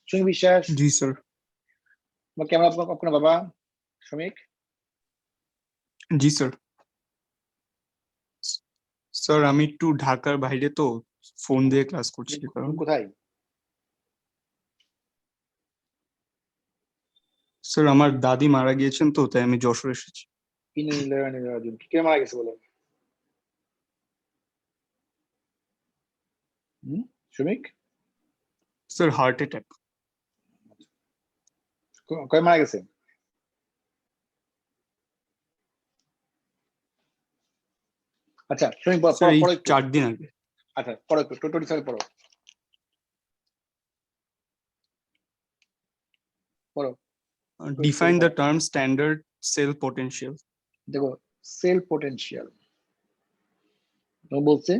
শ্রমিক বিশ্বাস, জি স্যার। ক্যামেরা অফ করো বাবা, শ্রমিক। জি স্যার। স্যার আমি একটু ঢাকার বাইরে তো, ফোন দিয়ে ক্লাস করছি কারণ। তুমি কোথায়? স্যার আমার দাদি মারা গিয়েছেন তো, তাই আমি যশোর এসেছি। কে মারা গেছে বলো? শ্রমিক স্যার হার্ট অ্যাটাক। কয় মারা গেছে? আচ্ছা শ্রমিক স্যার এই পড়ো একটু। 4 দিন আগে। আচ্ছা পড়ো একটু, 27 পড়ো, পড়ো। Define the term standard cell potential. দেখো সেল পোটেনশিয়াল বলছে,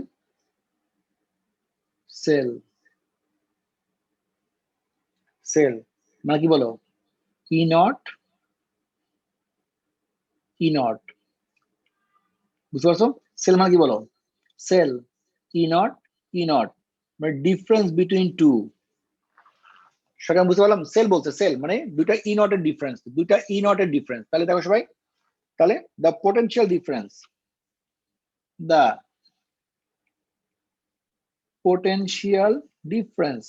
সেল, সেল মানে কি বলো? ই নট, ই নট, বুঝতে পারছো? সেল মানে কি বলো? Cell E naught, E naught মানে ডিফারেন্স বিটুইন টু। সবাই বুঝতে পারলাম? সেল বলছে, সেল মানে দুইটা ই নটের ডিফারেন্স, দুইটা ই নটের ডিফারেন্স। তাহলে দেখো সবাই, তাহলে the potential difference, the potential difference,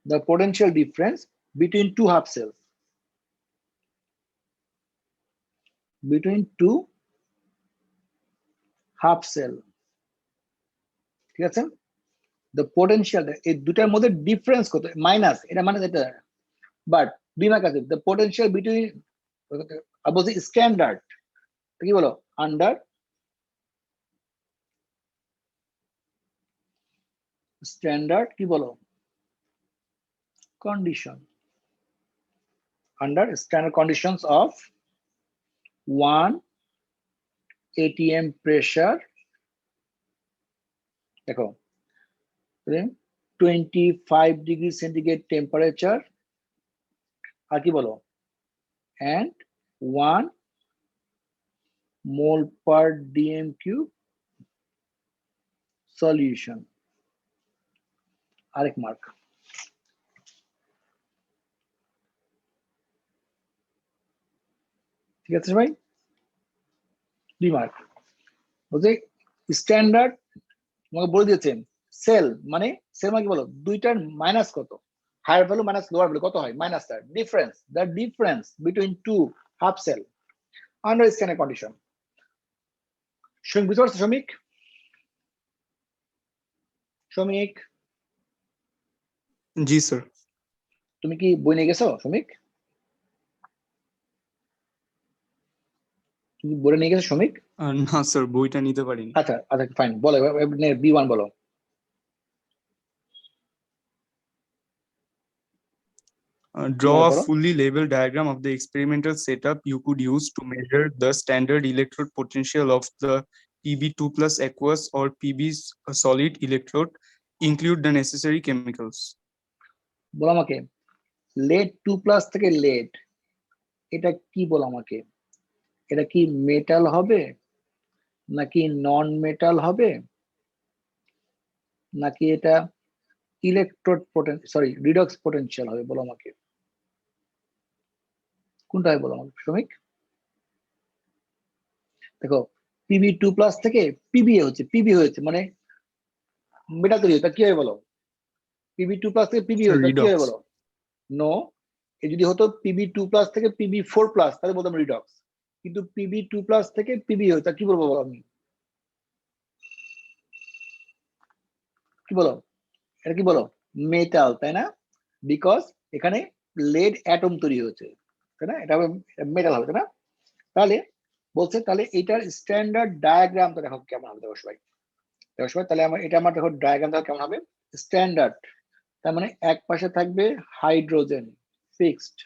the potential difference between two half cells, between two half cell, ঠিক আছে? the potential, এই দুটার মধ্যে ডিফারেন্স কত? মাইনাস, এটা মানে এটা, বাট দুই মার্ক আছে। the potential between, বলছি স্ট্যান্ডার্ড, কি বলো? আন্ডার স্ট্যান্ডার্ড, কি বলো? condition, under standard conditions of 1 atm pressure, দেখো 25 degree centigrade temperature, আর কি বলো? and 1 mole per dm cube solution, আরেক মার্ক। ঠিক আছে ভাই, 2 মার্ক। বলছে স্ট্যান্ডার্ড তোমাকে বলে দিয়েছেন, সেল মানে, সেল মানে কি বলো? দুইটার মাইনাস কত? Higher value minus lower value কত হয়? মাইনাস তার difference, the difference between two half cell under standard condition. শ্রমিক বুঝতে পারছো? শ্রমিক, শ্রমিক জি স্যার। তুমি কি বই নিয়ে গেছো? শ্রমিক তুমি বই নিয়ে গেছো? শ্রমিক না স্যার, বইটা নিতে পারিনি। আচ্ছা আচ্ছা ফাইন, বলো B1 বলো। Draw a বলো। fully labeled diagram of the experimental setup you could use to measure the standard electrode potential of the PB2 plus aqueous or PB solid electrode. Include the necessary chemicals. বলো আমাকে, lead 2+ থেকে lead, এটা কি বলো আমাকে? এটা কি metal হবে, নাকি নন মেটাল হবে, নাকি এটা ইলেকট্রোড সরি রিডক্স পোটেনশিয়াল হবে? বলো আমাকে কোনটা হয়, বলো আমাকে শ্রমিক। দেখো PB2+ থেকে PBA হচ্ছে, পিবি হয়েছে মানে মেটাল তৈরি হয়েছে, কি হবে বলো? PB2+ থেকে পিবি হয়েছে, কি হবে Redox. বলো? নো, যদি হতো PB2+ থেকে PB4+, তাহলে বলতাম রিডক্স, কিন্তু PB2+ থেকে পিবি হয়েছে, কি বলবো বলো আমি? কি বলো, এটা কি বলো, মেটাল, তাই না? বিকজ এখানে লেড অ্যাটম তৈরি হয়েছে, তাই না? এটা মেটাল হবে, তাই না? তাহলে বলছে তাহলে এটার স্ট্যান্ডার্ড ডায়াগ্রামটা দেখো কেমন হবে। দেখো সবাই, দেখো সবাই, তাহলে এটা আমার দেখো ডায়াগ্রাম দেখো কেমন হবে। স্ট্যান্ডার্ড তার মানে এক পাশে থাকবে হাইড্রোজেন ফিক্সড,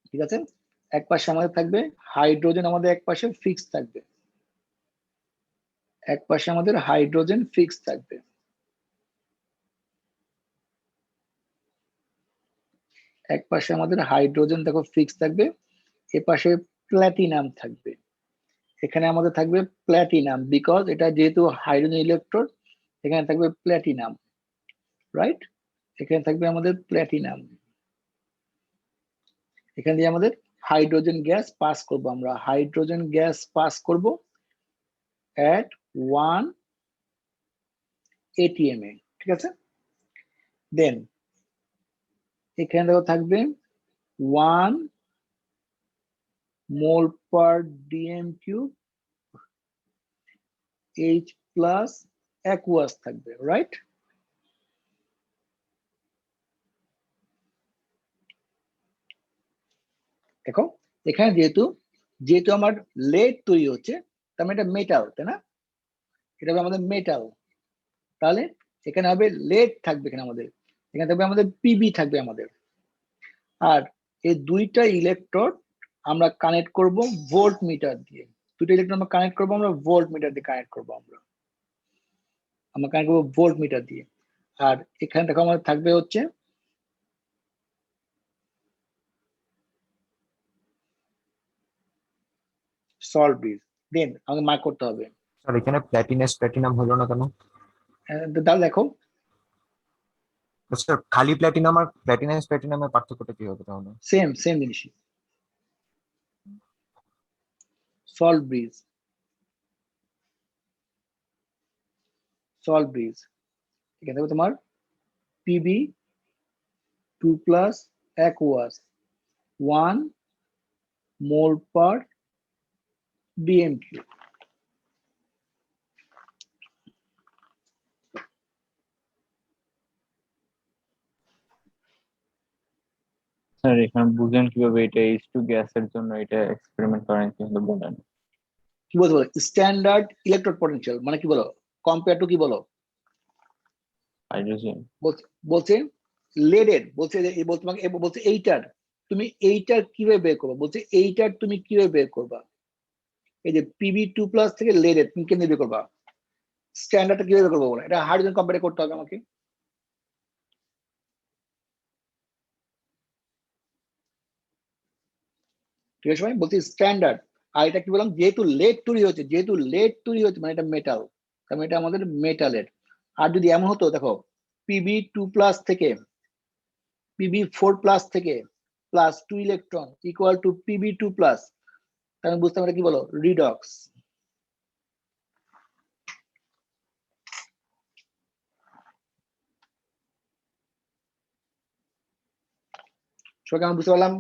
ঠিক আছে? এক পাশে আমাদের থাকবে হাইড্রোজেন, আমাদের এক পাশে ফিক্সড থাকবে, এক পাশে আমাদের হাইড্রোজেন ফিক্সড থাকবে। এক পাশে আমাদের হাইড্রোজেন দেখো ফিক্স থাকবে, এ পাশে প্ল্যাটিনাম থাকবে। এখানে আমাদের থাকবে প্ল্যাটিনাম, বিকজ এটা যেহেতু হাইড্রোজেন ইলেকট্রোড, এখানে থাকবে প্ল্যাটিনাম, রাইট? এখানে থাকবে আমাদের প্ল্যাটিনাম। এখান দিয়ে আমাদের হাইড্রোজেন গ্যাস পাস করব, আমরা হাইড্রোজেন গ্যাস পাস করব at 1 atm এ, ঠিক আছে? দেন এখানে দেখো থাকবে 1 mole per dm cube H plus aqueous থাকবে, রাইট? দেখো এখানে যেহেতু যেহেতু আমার লেড তৈরি হচ্ছে, তার মানে এটা মেটাল, তাই না? এটা হবে আমাদের মেটাল। তাহলে এখানে হবে লেড থাকবে, এখানে আমাদের এখানে থাকবে আমাদের পিবি থাকবে আমাদের। আর এই দুইটা ইলেকট্রোড আমরা কানেক্ট করব ভোল্ট মিটার দিয়ে। দুটো ইলেকট্রোড আমরা কানেক্ট করবো, আমরা ভোল্ট মিটার দিয়ে কানেক্ট করবো, আমরা কানেক্ট করবো ভোল্ট মিটার দিয়ে। আর এখানে দেখো আমাদের থাকবে হচ্ছে সল্ট ব্রিজ। দেন আমাকে মার্ক করতে হবে। স্যার এখানে প্ল্যাটিনাম হলো না কেন? তাহলে দেখো স্যার খালি প্ল্যাটিনাম আর প্ল্যাটিনামের পার্থক্যটা কি হবে তাহলে? সেম সেম জিনিসই, সল্ট ব্রিজ, সল্ট ব্রিজ। এখানে দেখো তোমার PB 2 plus aqueous 1 mole per dm cube. Sir এখানে বুঝলেন কিভাবে এটা H2 গ্যাসের জন্য এটা এক্সপেরিমেন্ট করেন কিন্তু বলেন। কি বলতে বলো স্ট্যান্ডার্ড ইলেকট্রোড পটেনশিয়াল মানে কি বলো, কম্পেয়ার টু কি বলো, হাইড্রোজেন। বলছে লেডের, বলছে বলছে তোমাকে বলছে এইটার তুমি এইটার কিভাবে বের করবে, বলছে এইটার তুমি কিভাবে বের করবা। এই যে পিবি 2 প্লাস থেকে লেডের তুমি কেমনে বের করবা, স্ট্যান্ডার্ডটা কিভাবে বের করবো বলো, এটা হাইড্রোজেন কম্পেয়ার করতে হবে আমাকে। ঠিক আছে ভাই, বলছি স্ট্যান্ডার্ড। আর এটা কি বললাম, যেহেতু লেড তৈরি হচ্ছে, যেহেতু লেড তৈরি হচ্ছে মানে এটা মেটাল, তার মানে এটা আমাদের মেটালের। আর যদি এমন হতো দেখো পিবি 2 প্লাস থেকে পিবি 4 প্লাস থেকে plus 2 electron equal to PB 2 plus, তাহলে বুঝতে পারে কি বলো রিডক্স। সবাই আমি বুঝতে পারলাম?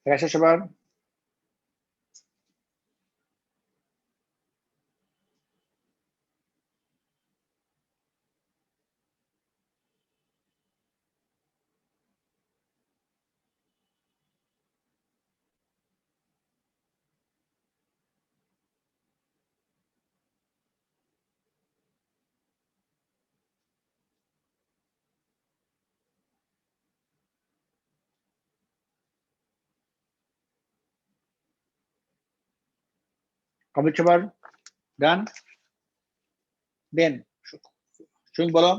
দেখা শেষ সবার? কমপ্লিট সবার? ডান? দেন তুমি বলো,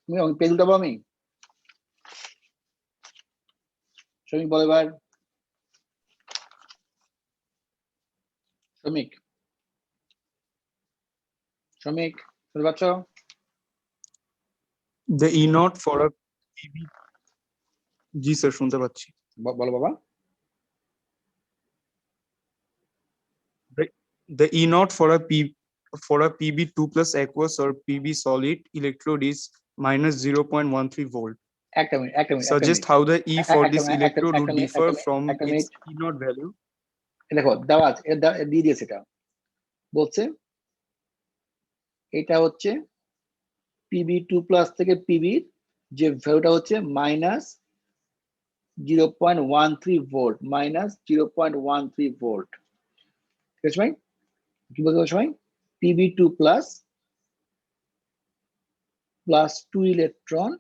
তুমি পেজ উঠাবো আমি, শ্রমিক বলো এবার, শ্রমিক শ্রমিক শুনতে পাচ্ছ? The E naught for a PB G sir শুনতে পাচ্ছি। বলো বাবা। The E naught for a PB2 plus aqueous or PB solid electrode is minus 0.13 volt. একটা minute Suggest how the E for this একটা- electrode would একটা minute, differ একটা from একটা its minute. E naught value. দেখো দেওয়া আছে, দিয়ে দিয়েছে, এটা বলছে এটা হচ্ছে PB2+ থেকে পিবি যে ভ্যালুটা হচ্ছে মাইনাস 0.13 ভোল্ট, -0.13 ভোল্ট। ঠিক আছে ভাই, কি বলতে সবাই? PB2+ plus 2 electron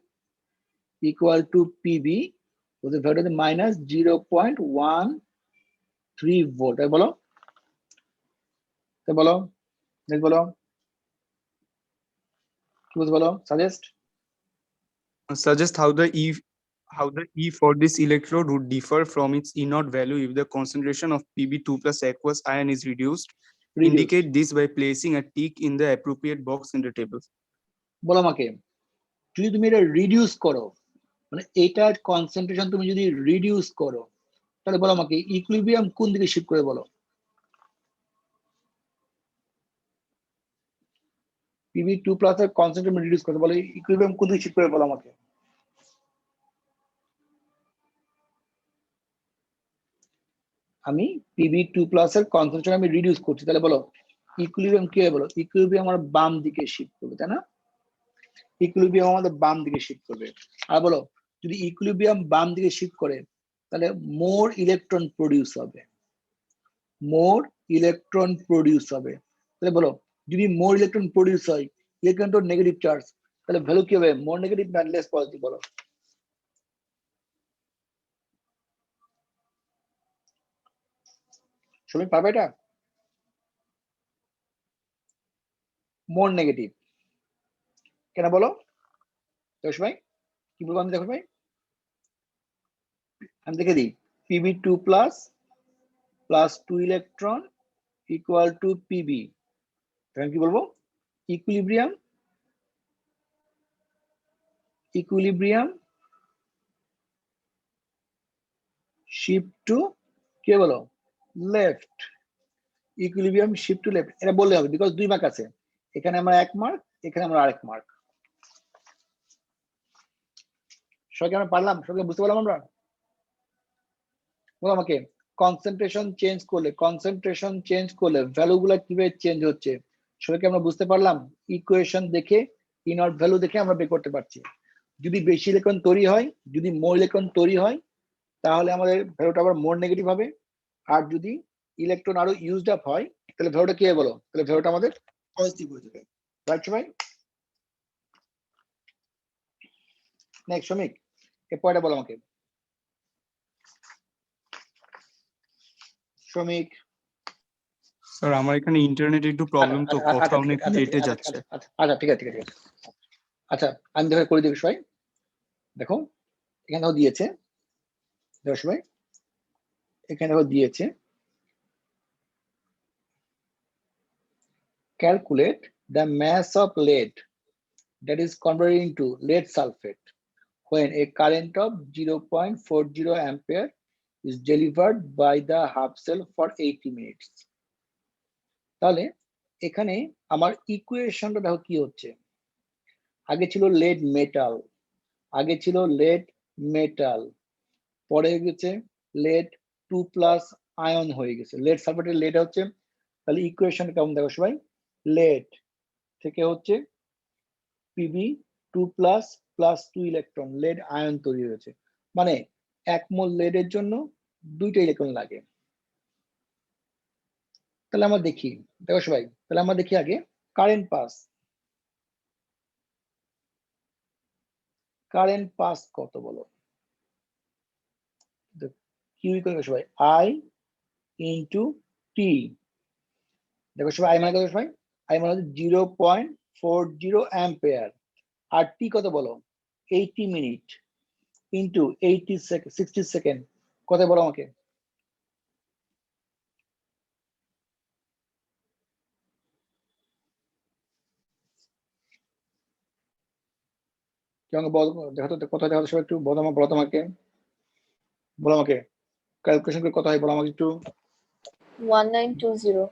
equal to PB, ওদের ভ্যালুটা হচ্ছে -0.13 ভোল্ট। তাই বলো, তাই বলো, নেক্সট বলো, কি বলতে বলো, suggest. Suggest how the E for this electrode would differ from its E naught value if the concentration of PB2 plus aqueous ion is reduced. Indicate this by placing a tick in the appropriate box in the table. বলো আমাকে, যদি তুমি এটা reduce করো, মানে এটার concentration তুমি যদি রিডিউস করো, তাহলে বলো আমাকে ইকুইলিব্রিয়াম কোন দিকে শিফট করে বলো। PB2+ এর কনসেন্ট্রেশন রিডিউস করতে বলো, ইকুইলিব্রিয়াম কোন দিকে শিফট করে বলো আমাকে। আমি PB2+ এর কনসেন্ট্রেশন আমি রিডিউস করছি, তাহলে বলো ইকুইলিব্রিয়াম কি হবে বলো। ইকুইলিব্রিয়াম আমার বাম দিকে শিফট করবে, তাই না? ইকুইলিব্রিয়াম আমাদের বাম দিকে শিফট করবে। আর বলো যদি ইকুইলিব্রিয়াম বাম দিকে শিফট করে, তাহলে মোর ইলেকট্রন প্রডিউস হবে, মোর ইলেকট্রন প্রডিউস হবে। তাহলে বলো যদি মোর ইলেকট্রন প্রডিউস হয়, ইলেকট্রন তো নেগেটিভ চার্জ, তাহলে ভ্যালু কি হবে, মোর নেগেটিভ না লেস পজিটিভ বলো। সবাই পাবে এটা? মোর নেগেটিভ কেন বলো দেখো ভাই, কি বলবো আমি, দেখো ভাই আমি দেখে দিই। PB2+ plus 2 electron equal to PB, তখন কি বলবো, ইকুইলিব্রিয়াম শিফট টু কে বলো left, equilibrium shift to left, এটা বললে হবে, বিকজ 2 মার্ক আছে, এখানে আমার 1 মার্ক, এখানে আমার আরেক মার্ক। সবাইকে আমরা পারলাম, সবাইকে বুঝতে পারলাম আমরা। বলো আমাকে কনসেন্ট্রেশন চেঞ্জ করলে ভ্যালু গুলা কিভাবে চেঞ্জ হচ্ছে, সবাইকে আমরা বুঝতে পারলাম। ইকুয়েশন দেখে ই নট ভ্যালু দেখে আমরা বের করতে পারছি। যদি বেশি ইলেকট্রন তৈরি হয়, যদি মোর ইলেকট্রন তৈরি হয়, তাহলে আমাদের ভ্যালুটা আবার মোর নেগেটিভ হবে। আর যদি ইলেকট্রন আরো ইউজড আপ হয়, তাহলে ভ্যালুটা কি হবে বলো, তাহলে ভ্যালুটা আমাদের পজিটিভ হয়ে যাবে। রাইট সবাই? নেক্সট শ্রমিক, এর পরেটা বলো আমাকে। শ্রমিক স্যার আমার এখানে ইন্টারনেট একটু প্রবলেম, তো কথা অনেক কেটে যাচ্ছে। আচ্ছা ঠিক আছে, আচ্ছা আমি দেখো করে দিবি সবাই। দেখো এখানেও দিয়েছে, দেখো সবাই এখানেও দিয়েছে, calculate the mass of lead that is converted into lead sulfate when a current of 0.40 ampere is delivered by the half cell for 80 minutes. তাহলে এখানে আমার ইকুয়েশনটা দেখো কি হচ্ছে, আগে ছিল লেড মেটাল, পরে গেছে লেড 2+ আয়ন হয়ে গেছে, লেড সালফেটের লেড হচ্ছে, তাহলে ইকুয়েশন কেমন দেখো সবাই, লেড থেকে হচ্ছে PB2+ plus 2 electron lead ion তৈরি হয়েছে, মানে 1 মোল লেডের জন্য 2টা ইলেকট্রন লাগে। তাহলে আমরা দেখি, দেখো সবাই তাহলে আমরা দেখি আগে কারেন্ট পাস কত বলো, কি করবে সবাই, I ইন্টু টি। দেখো সবাই আই মানে কত সবাই, আই মানে হচ্ছে 0.40 অ্যাম্পিয়ার, আর টি কত বলো 80 মিনিট ইন্টু 60 সেকেন্ড, কত বলো আমাকে। কেউ আমাকে দেখো তো কত হয়, দেখো সবাই একটু বলো আমাকে ক্যালকুলেশন করে কত হয় বলো আমাকে একটু। 1920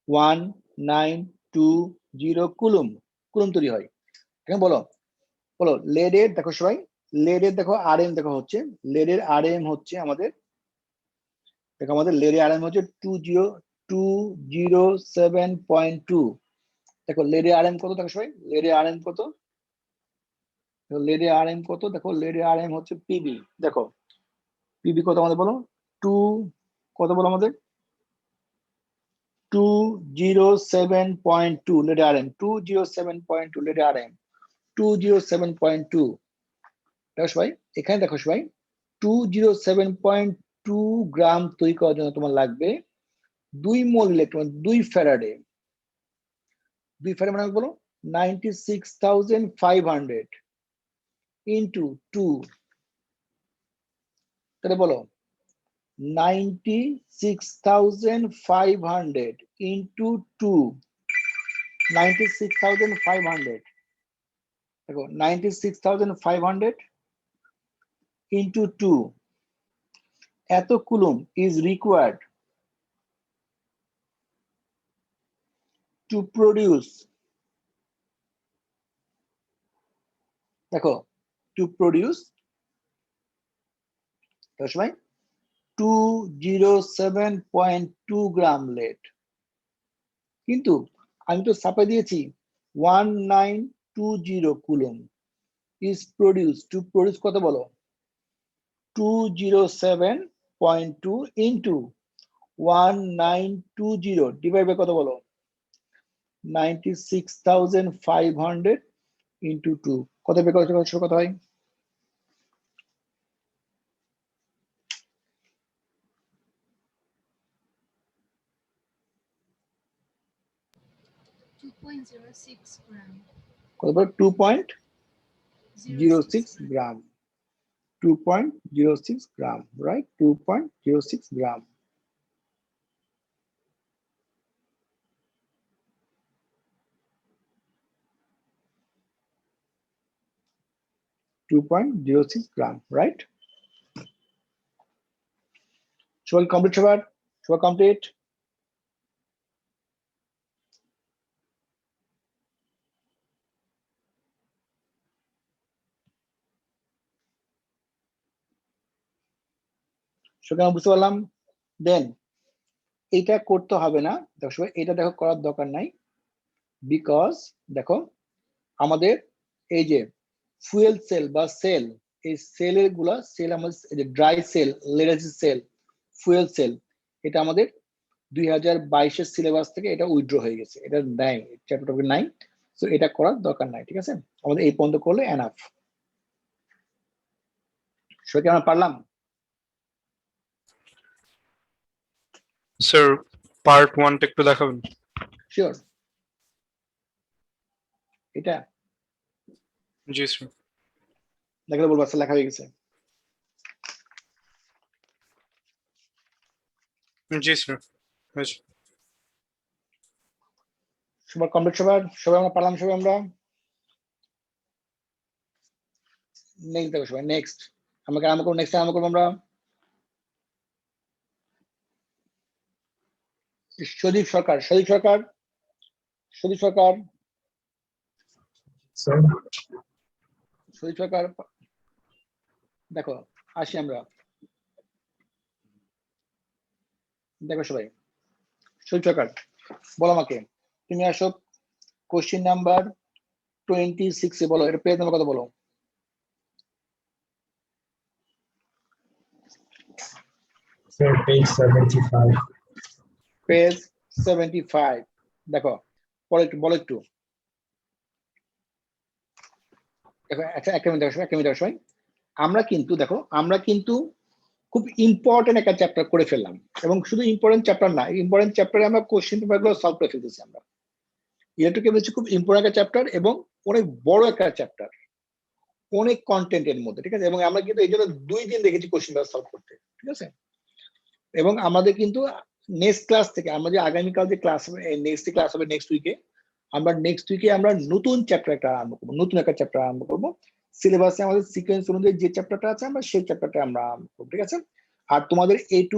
1920 কুলুম তৈরি হয়। এখন বলো লেডের দেখো সবাই, লেডের দেখো আরএম দেখো হচ্ছে, লেডের আরএম হচ্ছে আমাদের, দেখো আমাদের লেডের আরএম হচ্ছে 207.2। দেখো লেডের আরএম কত, দেখো সবাই লেডের আরএম কত, লেডের আরএম কত, দেখো লেডের আরএম হচ্ছে পিবি। দেখো পিবি কত আমাদের বলো, 2 কত বলো আমাদের 207.2 লেডের আরএম, 207.2 লেডের আরএম 207.2। দেখো সবাই এখানে দেখো সবাই 207.2 গ্রাম তৈরি করার জন্য তোমার লাগবে 2 মোল ইলেকট্রন, 2 ফ্যারাডে। 2 ফ্যারাডে মানে বলো 96,500 ইন্টু 2, তাহলে বলো 96,500 ইন্টু 2, 96,500। দেখো 96,500 into 2, এত কুলুম is required to produce, দেখো to produce সময় 207.2 গ্রাম lead। কিন্তু আমি তো সাপে দিয়েছি 1920 কুলুম is produced, to produce কত বলো 207.2 into 1920 ডিভাইড বাই কত বলো 96,500 into 2, কত বের কত হয়? কত বলো 2.06 গ্রাম, 2.06 গ্রাম, রাইট 2.06 গ্রাম। $2.06 গ্রাম, রাইট। সবাই কমপ্লিট, সবার কমপ্লিট। সবাই বুঝতে পারলাম। দেন এটা করতে হবে না, দেখো সবাই এটা দেখো করার দরকার নাই, বিকজ দেখো আমাদের এই যে ফুয়েল সেল বা সেল, এই সেলের গুলা সেল আমাদের dry cell, lead acid cell, fuel cell, এটা আমাদের 2022-এর সিলেবাস থেকে এটা উইথড্র হয়ে গেছে, এটা নাই, চ্যাপ্টার নাই, সো এটা করার দরকার নাই, ঠিক আছে। আমাদের এই পর্যন্ত করলে এনাফ। সবাইকে আমরা পারলাম। স্যার পার্ট 1টা একটু দেখাবেন? শিওর। এটা জি স্যার। দেখালে বলবো, আচ্ছা লেখা হয়ে গেছে। জি স্যার। সবার কমপ্লিট, সবাই আমরা পারলাম, সবাই আমরা নেক্সট দেখো সবাই, নেক্সট আমাকে আরম্ভ করবো, নেক্সট আরম্ভ করবো আমরা সদীপ সরকার, দেখো আসি আমরা, দেখো সবাই সদীপ সরকার বলো আমাকে, তুমি আসো কোশ্চেন নাম্বার 26 এ বলো, এটা পেজ নাম্বার কত বলো? Sir, page 75. পেজ 75, দেখো বলো একটু দেখো, একটা মিনিট দেখো সবাই, আমরা কিন্তু খুব ইম্পর্টেন্ট একটা চ্যাপ্টার করে ফেললাম, এবং শুধু ইম্পর্টেন্ট চ্যাপ্টার না, ইম্পর্টেন্ট চ্যাপ্টারে আমরা কোশ্চেন পেপারগুলো সলভ করে ফেলতেছি আমরা। ইলেকট্রোকেমিস্ট্রি খুব ইম্পর্টেন্ট একটা চ্যাপ্টার এবং অনেক বড় একটা চ্যাপ্টার, অনেক কন্টেন্টের মধ্যে, ঠিক আছে। এবং আমরা কিন্তু এই জন্য 2 দিন দেখেছি কোশ্চেন পেপার সলভ করতে, ঠিক আছে। এবং আমাদের কিন্তু নেক্সট ক্লাস থেকে, আমরা যে আগামীকাল যে ক্লাস হবে, নেক্সট ক্লাস হবে নেক্সট উইকে, আমরা নতুন চ্যাপ্টার একটা আরম্ভ করবো, নতুন একটা চ্যাপ্টার আরম্ভ করবো, সিলেবাসে আমাদের সিকোয়েন্স অনুযায়ী যে চ্যাপ্টারটা আছে আমরা সেই চ্যাপ্টারটা আমরা করব, ঠিক আছে? আর তোমাদের A2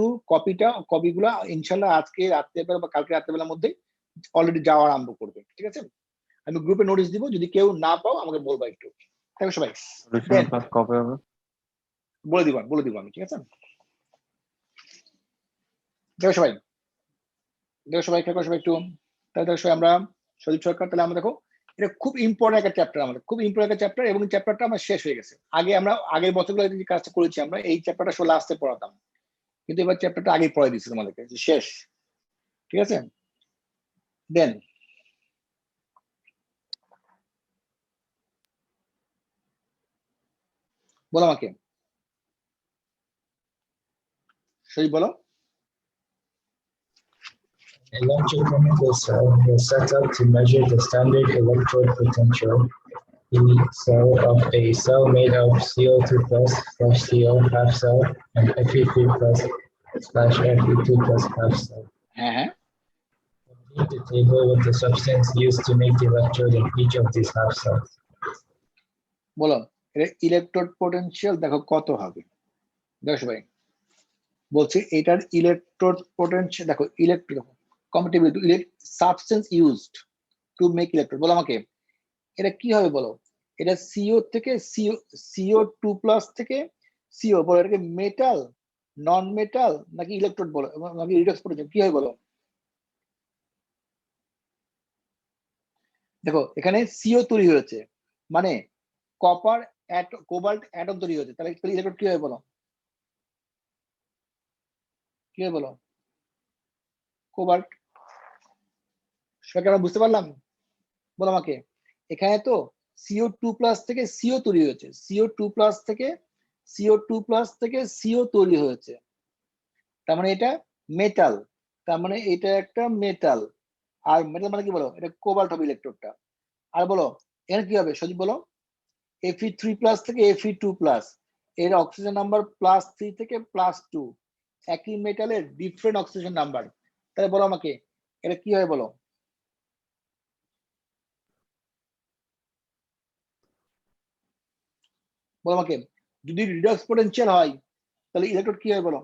কপিগুলো ইনশাল্লাহ আজকে রাত্রেবেলা বা কালকে রাত্রেবেলার মধ্যে অলরেডি যাওয়া আরম্ভ করবে, ঠিক আছে? আমি গ্রুপে নোটিশ দিব, যদি কেউ না পাও আমাকে বলবা একটু, ঠিক আছে সবাই? সলিউশন ক্লাস কবে হবে? বলে দিব আমি, ঠিক আছে? দেখো সবাই খেয়াল করো সবাই একটু। তাহলে দেখো সবাই আমরা সজীব সরকার, তাহলে আমরা দেখো এটা খুব ইম্পর্টেন্ট একটা চ্যাপ্টার, আমাদের খুব ইম্পর্টেন্ট একটা চ্যাপ্টার, এবং চ্যাপ্টারটা আমার শেষ হয়ে গেছে। আমরা আগের বছরগুলো যে কাজটা করেছি আমরা এই চ্যাপ্টারটা সব লাস্টে পড়াতাম, কিন্তু এবার চ্যাপ্টারটা আগেই পড়াই দিচ্ছি তোমাদেরকে, শেষ, ঠিক আছে? দেন বলো আমাকে, সজীব বলো। Electrochemical cell was set up to measure the standard electrode potential in the cell of a cell made of CO2 plus / CO half cell and Fe3 plus / Fe2 plus half cell. হ্যাঁ, Complete the table with the substance used to make the electrode in each of these half cells. বলো এটা electrode potential দেখো কত হবে। দেখো সবাই বলছি এটার ইলেকট্রোড পোটেনশিয়াল দেখো, electrode comparative two substance used to make electrode. বলো আমাকে এটা কি হবে বলো? এটা CO থেকে CO2 প্লাস থেকে CO, বলো এটাকে মেটাল, নন মেটাল নাকি ইলেকট্রোড, বলো নাকি রিডক্স পোটেনশিয়াল কি হয় বলো? দেখো এখানে CO তৈরি হয়েছে, মানে কপার কোবাল্ট অ্যাটম তৈরি হয়েছে, তাহলে ইলেকট্রোড কি হয় বলো? কি হয় বলো? কোবাল্ট। সবাইকে আমরা বুঝতে পারলাম? বলো আমাকে এখানে তো CO2 প্লাস থেকে CO তৈরি হয়েছে, CO2 প্লাস থেকে CO তৈরি হয়েছে, তার মানে এটা মেটাল, তার মানে এটা একটা মেটাল। আর মেটাল মানে কি বলো? এটা কোবাল্ট হবে ইলেকট্রোডটা। আর বলো এখানে কি হবে সজীব বলো? Fe3 প্লাস থেকে Fe2 প্লাস, এর অক্সিজেন নাম্বার +3 থেকে +2, একই মেটালের ডিফারেন্ট অক্সিজেন নাম্বার, তাহলে বলো আমাকে এটা কি হয় বলো? বলো আমাকে যদি রিডক্স পোটেনশিয়াল হয় তাহলে ইলেকট্রোড কি হয় বলো?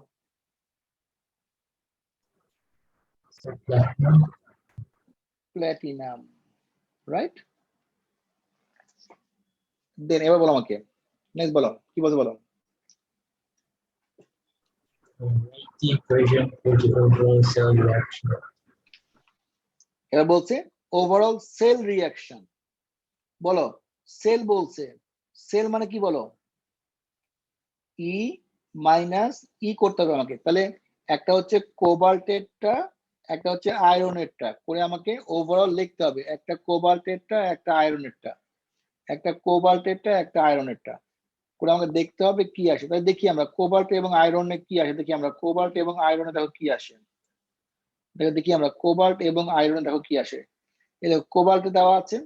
Platinum, right? দেন এবার বলো আমাকে নেক্সট বলো কি বলতে বলো? Write the equation for the overall cell reaction. এবার বলছে ওভারঅল সেল রিঅ্যাকশন। বলো সেল বলছে, সেল মানে কি বলো? E মাইনাস ই করতে হবে আমাকে, তাহলে একটা হচ্ছে কোবাল্টেরটা, একটা হচ্ছে আয়রনেরটা করে আমাকে ওভারঅল লিখতে হবে, একটা কোবাল্টেরটা একটা আয়রনেরটা, একটা কোবাল্টেরটা একটা আয়রনেরটা করে আমাকে দেখতে হবে কি আসে। তাহলে দেখি আমরা কোবাল্ট এবং আয়রনে কি আসে, দেখি আমরা কোবাল্ট এবং আয়রনে দেখো কি আসে, দেখি আমরা কোবাল্ট এবং আয়রনে দেখো কি আসে। এই দেখো কোবাল্টে দেওয়া আছে,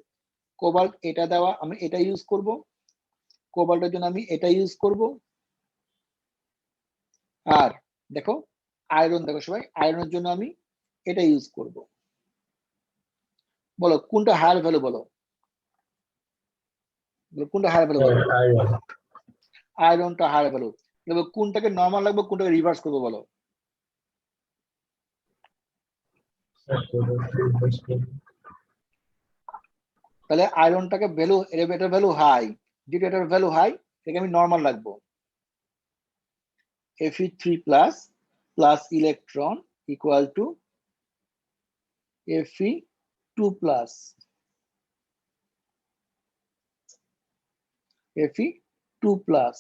কোবাল্ট এটা দেওয়া, আমি এটা ইউজ করব, কোবাল্টের জন্য আমি এটা ইউজ করব। আর দেখো আয়রন, দেখো সবাই আয়রনের জন্য আমি এটা ইউজ করব। বলো কোনটা হায়ার ভ্যালু বলো? কোনটা হায়ার ভ্যালু বলো? আয়রনটা হায়ার ভ্যালু। কোনটাকে নর্মাল লাগবে, কোনটাকে রিভার্স করবো বলো? তাহলে আয়রনটাকে ভ্যালু, এটার ভ্যালু হাই, যেটা এটার ভ্যালু হাই এটাকে আমি নর্মাল রাখবো। Fe3 plus plus electron equal to Fe2 plus, Fe2 plus.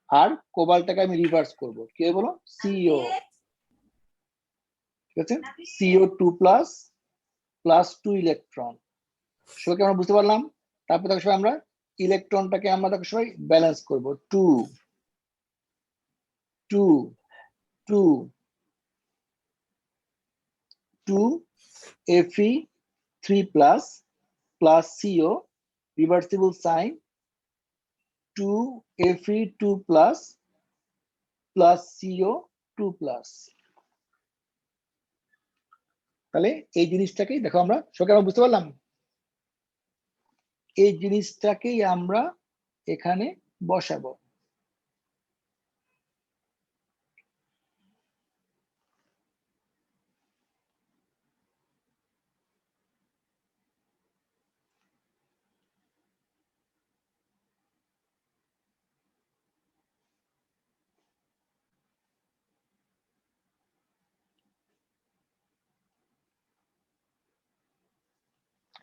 আর কোবাল্টটাকে আমি রিভার্স করব, কি হবে বলো? CO, ঠিক আছে? CO2 plus plus 2 electron. সবাইকে আমরা বুঝতে পারলাম? তারপর দেখো সবাই আমরা ইলেকট্রনটাকে আমরা দেখো সবাই ব্যালেন্স করব, 2 2 2 2 Fe3 plus plus CO reversible sign 2 Fe2 plus plus CO2 plus. তাহলে এই জিনিসটাকেই দেখো আমরা সবাই আমরা বুঝতে পারলাম, এই জিনিসটাকেই আমরা এখানে বসাবো।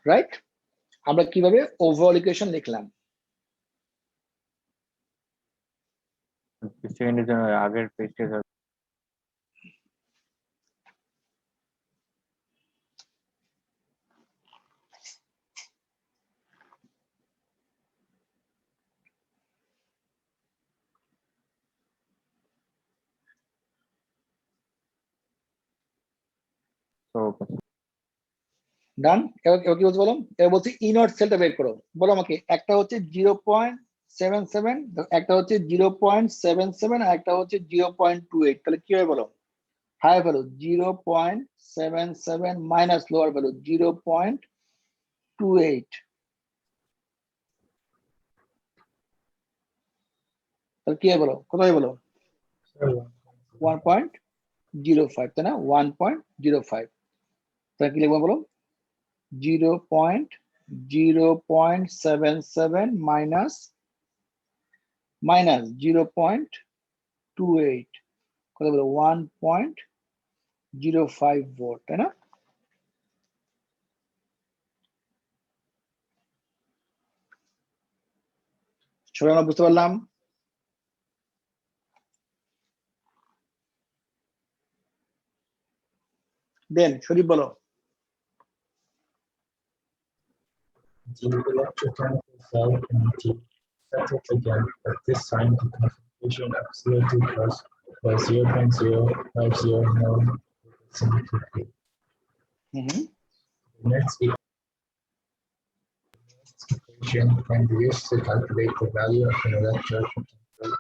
রাইট, আমরা কিভাবে ওভারঅল ইকুয়েশন লিখলাম। সেকেন্ডের জন্য আগের পেজটা যাবে। তো ডান। এবার কি বলছি বলো, এবার বলছি ই নট সেলটা বের করো। বলো আমাকে, একটা হচ্ছে 0.77, একটা হচ্ছে 0.77, আর একটা হচ্ছে 0.28। তাহলে কি হবে বলো? Higher value 0.77 minus lower value 0.28। তাহলে কি হয় বলো, কত হয় বলো? 1.05, তাই না? 1.05। তাহলে কি লিখবো বলো? 0.77 মাইনাস 0.28, কত বলো? 1.05 ভোল্ট, তাই না? সবাই আমরা বুঝতে পারলাম? দেন শরীফ বলো। The electrochemical cell can be settled again, but this time the concentration of CO2 plus was 0.050 mol per centimeter cube. The next equation can be used to calculate the value of an electrochemical.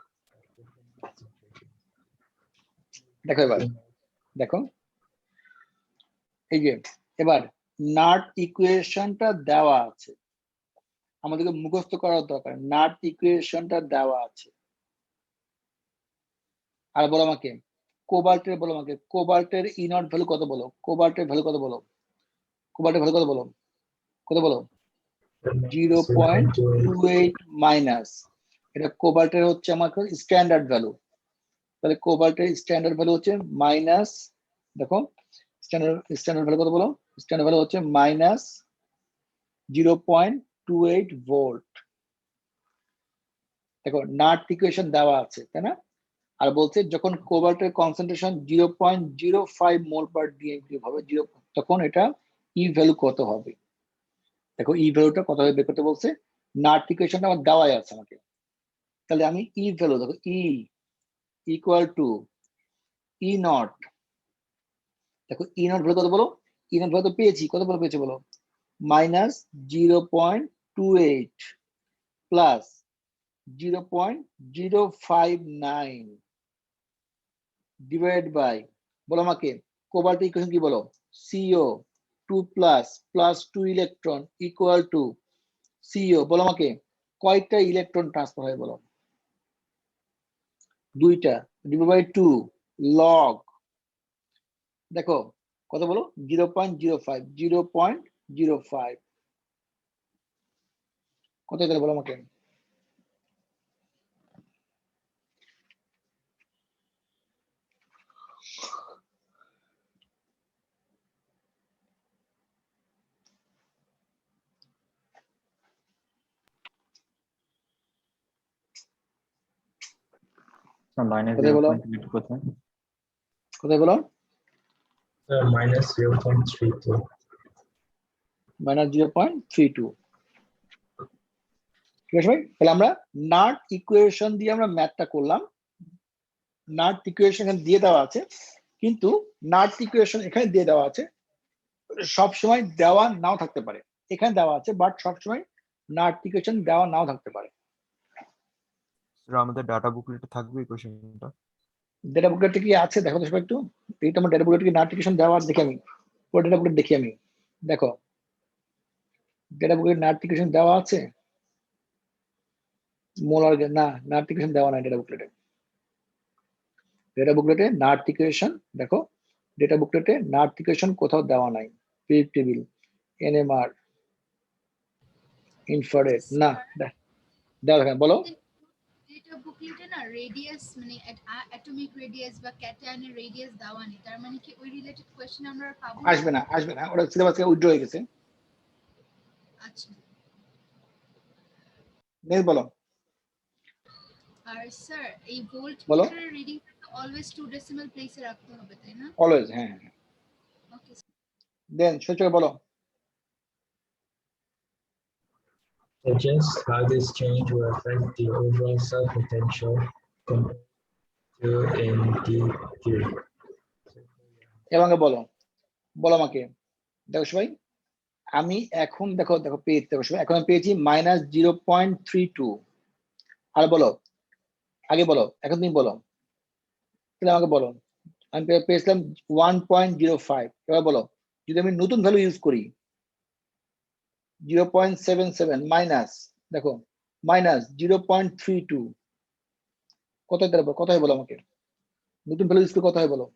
দেখো এবার, দেখো এই যে এবার nut ইকুয়েশনটা দেওয়া আছে, আমাদেরকে মুখস্থ করার দরকার। নাট ইকুয়েশনটা দেওয়া আছে। আর বলো আমাকে কোবাল্টের, বলো আমাকে কোবাল্টের ই নট ভ্যালু কত বলো? কোবাল্টের ভ্যালু কত বলো? কোবাল্টের ভ্যালু কত বলো? কত বলো? 0.28 মাইনাস, এটা কোবাল্টের হচ্ছে আমার স্ট্যান্ডার্ড ভ্যালু। তাহলে কোবাল্টের স্ট্যান্ডার্ড ভ্যালু হচ্ছে মাইনাস, দেখো স্ট্যান্ডার্ড ভ্যালু কত বলো? স্ট্যান্ডার্ড ভ্যালু হচ্ছে মাইনাস 0.28 ভোল্ট। দেখো নাট ইকুয়েশন দেওয়া আছে, তাই না? আর বলছে যখন কোবাল্টের কনসেন্ট্রেশন 0.05 মোল পার ডিএম কিউব হবে, তখন এটা ই ভ্যালু কত হবে? দেখো ই ভ্যালুটা কত হবে বের করতে বলছে। নাট ইকুয়েশনটা আমার দেওয়াই আছে আমাকে। তাহলে আমি ই ভ্যালু, দেখো E equal to E not, দেখো ই নট ভ্যালু কত বলো? ই নট ভ্যালু তো পেয়েছি, কত বলো পেয়েছি বলো? মাইনাস 0.28 প্লাস 0.059 ডিভাইড বাই, বলো আমাকে কোবাল্টের ইকুয়েশন কি বলো? CO 2 plus 2 electron equal two CO, বলো আমাকে কয়টা ইলেকট্রন ট্রান্সফার হয় বলো? দুইটা, ডিভাইড বাই 2 লগ, দেখো কত বলো? 0.05, 0.05 কত তাহলে বলো আমাকে? মাইনাস কোথায় বলো? 0.8 কোথায়? কোথায় বলো? Minus 0.32. মাইনাস 0.32। ঠিক আছে ভাই, তাহলে আমরা নাট ইকুয়েশন দিয়ে আমরা ম্যাথটা করলাম। নাট ইকুয়েশন এখানে দিয়ে দেওয়া আছে, কিন্তু নাট ইকুয়েশন এখানে দিয়ে দেওয়া আছে, সব সময় দেওয়া নাও থাকতে পারে। এখানে দেওয়া আছে বাট সব সময় নাট ইকুয়েশন দেওয়া নাও থাকতে পারে। আমাদের ডাটা বুকলেটে থাকবে ইকুয়েশনটা? ডেটা বুকলেট কি আছে দেখো তো সবাই একটু। এইটা আমার ডেটা বুকলেট কি নাট ইকুয়েশন দেওয়া আছে? দেখি আমি পুরো ডেটা বুকলেট দেখি আমি। দেখো ডেটা বুকলেট নাট ইকুয়েশন দেওয়া আছে? মোলার না নার্থ ইকুয়েশন দেওয়া নাই ডেটা বুকলেটে। ডেটা বুকলেটে নার্থ ইকুয়েশন দেখো, ডেটা বুকলেটে নার্থ ইকুয়েশন কোথাও দেওয়া নাই। পিরিয়ড টেবিল, এনএমআর, ইনফ্রারেড না দেওয়া থাকে। বলো ডেটা বুকলেটে না রেডিয়াস মানে অ্যাটমিক রেডিয়াস বা ক্যাটায়নের রেডিয়াস দেওয়া নেই, তার মানে কি ওই রিলেটেড কোশ্চেন আমরা আর পাবো আসবে না, আসবে না, ওটা সিলেবাস থেকে উইথড্র হয়ে গেছে। আচ্ছা। নেক্সট বলো। আর স্যার এই ভোল্ট বলো। মিটারের রিডিং অলওয়েজ 2 ডেসিমাল প্লেসে রাখতে হবে তাই না? অলওয়েজ, হ্যাঁ হ্যাঁ। ওকে। দেন সূচক বলো। Suggest how this change will affect the overall cell potential compared to in D3. এবং বলো, বলো আমাকে। দেখো সবাই, আমি এখন দেখো দেখো পেয়েছি, দেখো সবাই এখন আমি পেয়েছি -0.32। আর বলো আগে বলো, এখন তুমি বলো, তাহলে আমাকে বলো। আমি পেয়েছিলাম 1.05। এবার বলো যদি আমি নতুন ভ্যালু ইউজ করি 0.77 মাইনাস দেখো -0.32 কত দাঁড়াবো? কত হয় বলো আমাকে, নতুন ভ্যালু ইউজ করে কত হয় বলো?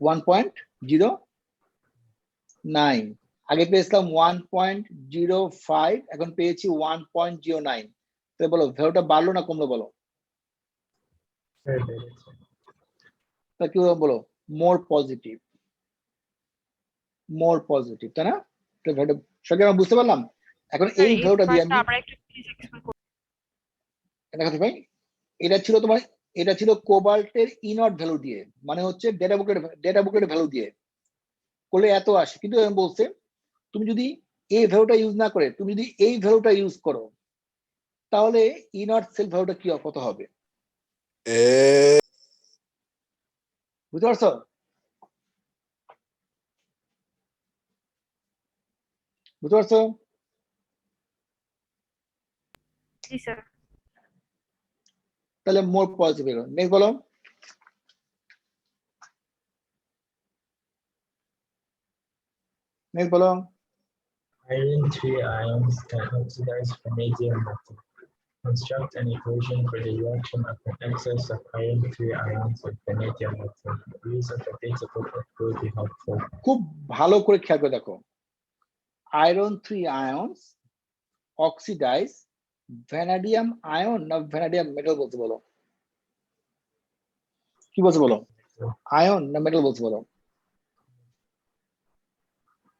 1.09। আগে পেয়েছিলাম 1.05, এখন পেয়েছি 1.09। তাহলে বলো ভ্যালুটা বাড়লো না কমলো বলো? তা কি বলো? মোর পজিটিভ, মোর পজিটিভ, তাই না? সবাই আমরা বুঝতে পারলাম। এখন এই ভ্যালুটা দিয়ে আমি আমরা একটু প্লিজ এক্সপ্লেইন করব। দেখো ভাই, এটা ছিল তোমার, এটা ছিল কোবাল্টের ইনট ভ্যালু দিয়ে, মানে হচ্ছে ডেটা বুকলেট ভ্যালু দিয়ে করলে এত আসে। কিন্তু আমি বলছে তুমি যদি এই ভ্যালুটা ইউজ না করে তুমি যদি এই ভ্যালুটা ইউজ করো তাহলে ইনট সেল ভ্যালুটা কি কত হবে? বুঝতে পারছো? বুঝতে পারছো? জি স্যার। তাহলে মোর পজিটিভ। নেক্সট বলো। নেক্সট বলো। Iron 3 ions can oxidize vanadium metal. Construct an equation for the reaction of an excess of iron 3 ions with vanadium metal. The use of a data booklet will be helpful. খুব ভালো করে খেয়াল করে দেখো, iron 3 ions oxidise vanadium ion না vanadium metal বলতে বলো? কি বলছে বলো? আয়ন না মেটাল বলছে বলো?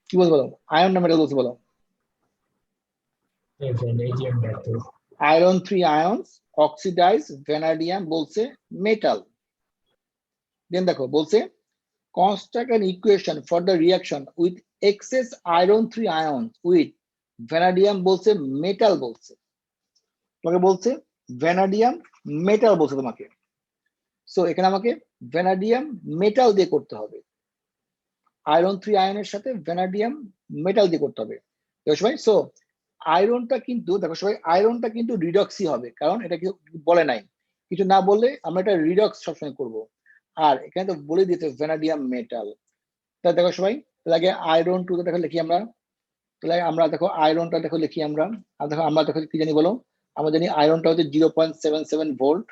কি বলছে বলো? আয়ন না মেটাল বলছে বলো? Vanadium metal. Iron 3 ions oxidise vanadium বলছে মেটাল। দেন দেখো বলছে construct an equation for the reaction with excess iron 3 ions with vanadium বলছে মেটাল বলছে, তোমাকে বলছে ভ্যানাডিয়াম মেটাল বলছে তোমাকে। সো এখানে আমাকে ভ্যানাডিয়াম মেটাল দিয়ে করতে হবে, আয়রন 3 আয়নের সাথে ভ্যানাডিয়াম মেটাল দিয়ে করতে হবে। দেখো সবাই, সো আয়রনটা কিন্তু দেখো সবাই আয়রনটা কিন্তু রিডক্সই হবে, কারণ এটা কিছু বলে নাই, কিছু না বললে আমরা এটা রিডক্স সবসময় করবো। আর এখানে তো বলে দিতে ভ্যানাডিয়াম মেটাল। তাহলে দেখো সবাই, তাহলে আয়রন 2 দেখো লিখি আমরা। তাহলে আমরা দেখো আয়রনটা দেখো লিখি আমরা। আর দেখো আমরা দেখো কি জানি বলো? আমরা জানি আয়রনটা হচ্ছে 0.77 ভোল্ট।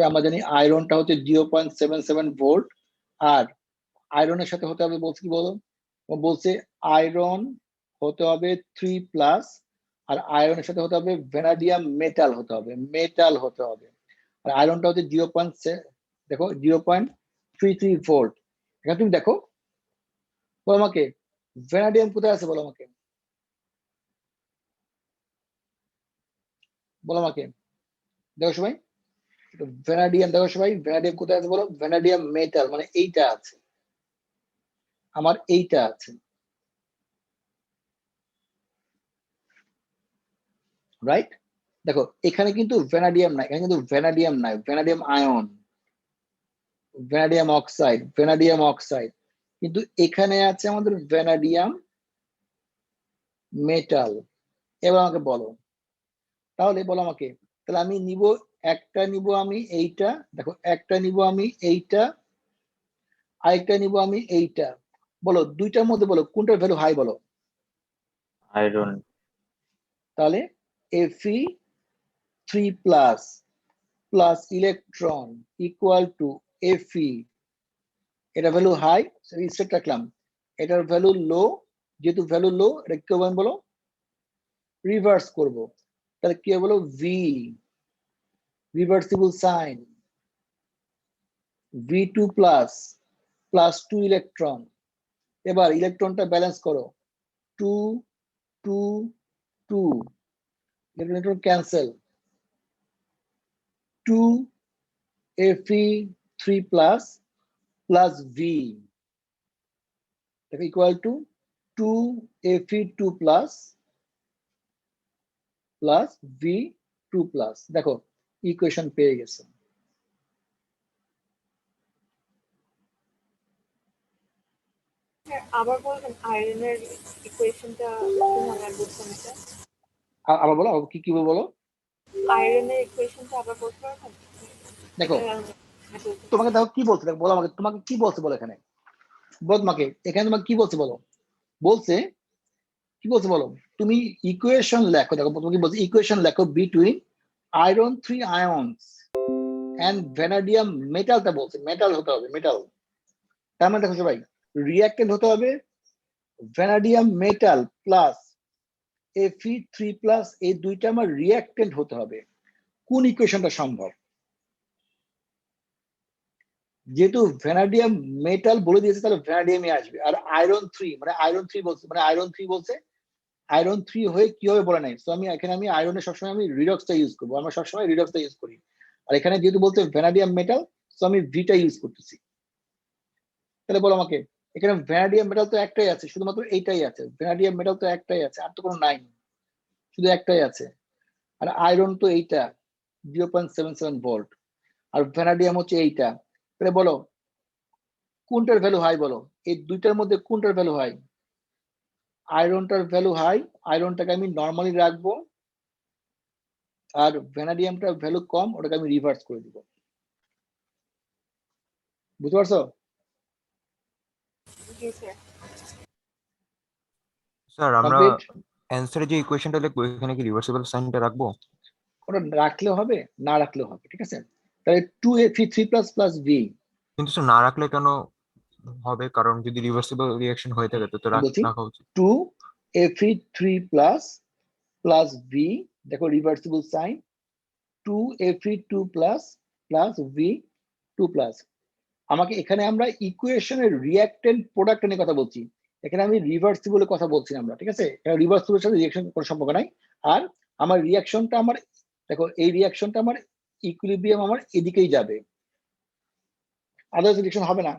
আমরা জানি আয়রনটা হচ্ছে 0.77 ভোল্ট। আর আয়রনের সাথে হতে হবে বলছে কি বলো? বলছে আয়রন হতে হবে 3+, আর আয়রনের সাথে হতে হবে ভ্যানাডিয়াম মেটাল হতে হবে, মেটাল হতে হবে। আর আয়রনটা হচ্ছে 0.33 ভোল্ট। এখানে তুমি দেখো, বলো আমাকে ভ্যানাডিয়াম কোথায় আছে বলো আমাকে, বলো আমাকে। দেখো সবাই ভ্যানাডিয়াম, দেখো সবাই ভ্যানাডিয়াম কোথায় আছে বলো? ভ্যানাডিয়াম মেটাল মানে এইটা আছে, আমার এইটা আছে, রাইট? দেখো এখানে কিন্তু ভ্যানাডিয়াম নাই, এখানে কিন্তু ভ্যানাডিয়াম নাই, vanadium ion, vanadium oxide, vanadium oxide. কিন্তু এখানে আছে আমাদের ভ্যানাডিয়াম মেটাল। এবার আমাকে বলো, তাহলে বলো আমাকে, তাহলে আমি নিব একটা নিব আমি এইটা, দেখো একটা নিব আমি এইটা, আরেকটা নিব আমি এইটা। বলো দুইটার মধ্যে বলো কোনটার ভ্যালু হাই বলো? আয়রন তাহলে Fe3 plus plus electron equal two Fe, এটা ভ্যালু হাই, স্টেট রাখলাম, এটার ভ্যালু লো, যেহেতু ভ্যালু লো এটা কি করবেন বলো, রিভার্স করব, তাহলে কি হবে বলো, V reversible sign V2 plus plus 2 electron, এবার ইলেকট্রনটা ব্যালেন্স করো, 2 2 2 electron cancel, 2 Fe3 plus plus V equal to 2 Fe2 plus plus V2 plus. দেখো ইকুয়েশন পেয়ে গেছে। আবার বলবেন আয়রনের ইকুয়েশনটা মনে আর বুঝতে না। আবার বলো, কি কি বলো, আয়রনের ইকুয়েশনটা আবার বলতে পারবেন? দেখো তোমাকে দেখো কি বলছে, দেখো বলো আমাকে, তোমাকে কি বলছে বলো, এখানে বল তোমাকে, এখানে তোমাকে কি বলছে বলো, বলছে কি বলছে বলো, তুমি ইকুয়েশন লেখো, দেখো তোমাকে কি বলছে, ইকুয়েশন লেখো between iron 3 ions and vanadium মেটালটা বলছে, মেটাল হতে হবে, মেটাল, তার মানে দেখো সবাই রিঅ্যাক্টেন্ট হতে হবে vanadium metal plus Fe3 plus, এই দুইটা আমার রিঅ্যাক্টেন্ট হতে হবে। কোন ইকুয়েশনটা সম্ভব, যেহেতু ভ্যানাডিয়াম মেটাল বলে দিয়েছে তাহলে ভ্যানাডিয়ামই আসবে, আর আয়রন 3 মানে আয়রন 3 বলছে, মানে আয়রন 3 বলছে, আয়রন 3 হয়ে কি হবে বলে নাই, তো আমি এখানে আমি আয়রনের সবসময় আমি রিডক্সটা ইউজ করবো, আমরা সবসময় রিডক্সটা ইউজ করি, আর এখানে যেহেতু বলতে ভ্যানাডিয়াম মেটাল, তো আমি ভিটা ইউজ করতেছি। তাহলে বলো আমাকে, এখানে ভ্যানাডিয়াম মেটাল তো একটাই আছে, শুধুমাত্র এইটাই আছে, ভ্যানাডিয়াম মেটাল তো একটাই আছে, আর তো কোনো নাই, শুধু একটাই আছে, আর আয়রন তো এইটা 0.77 ভোল্ট, আর ভ্যানাডিয়াম হচ্ছে এইটা, তাহলে বলো কোনটার ভ্যালু হাই, বলো এই দুইটার মধ্যে কোনটার ভ্যালু হাই, আয়রনটার ভ্যালু হাই, আয়রনটাকে আমি নর্মালি রাখবো, আর ভ্যানাডিয়ামটার ভ্যালু কম, ওটাকে আমি রিভার্স করে দিব, বুঝতে পারছো? জি স্যার। স্যার আমরা কমপ্লিট, অ্যানসারে যে ইকুয়েশনটা লিখবো এখানে কি রিভার্সিবল সাইনটা রাখবো? ওটা রাখলেও হবে না রাখলেও হবে, ঠিক আছে, তাহলে 2Fe3 প্লাস প্লাস V, কিন্তু স্যার না রাখলে কেন হবে? কারণ যদি রিভার্সিবল রিঅ্যাকশন হয়ে থাকে তো বলছি রাখা উচিত। 2Fe3 প্লাস প্লাস V, দেখো reversible sign, 2Fe2 plus plus V2 plus, আমাকে এখানে আমরা ইকুয়েশনের রিঅ্যাক্টেন্ট প্রোডাক্ট নিয়ে কথা বলছি, এখানে আমি রিভার্সিবলের কথা বলছি আমরা, ঠিক আছে, এখানে রিভার্সিবলের সাথে রিঅ্যাকশন কোনো সম্পর্ক নাই, আর আমার রিঅ্যাকশনটা আমার, দেখো এই রিঅ্যাকশনটা আমার ইকুইলিব্রিয়াম আমার এদিকেই যাবে, আদার্স রিঅ্যাকশন হবে না,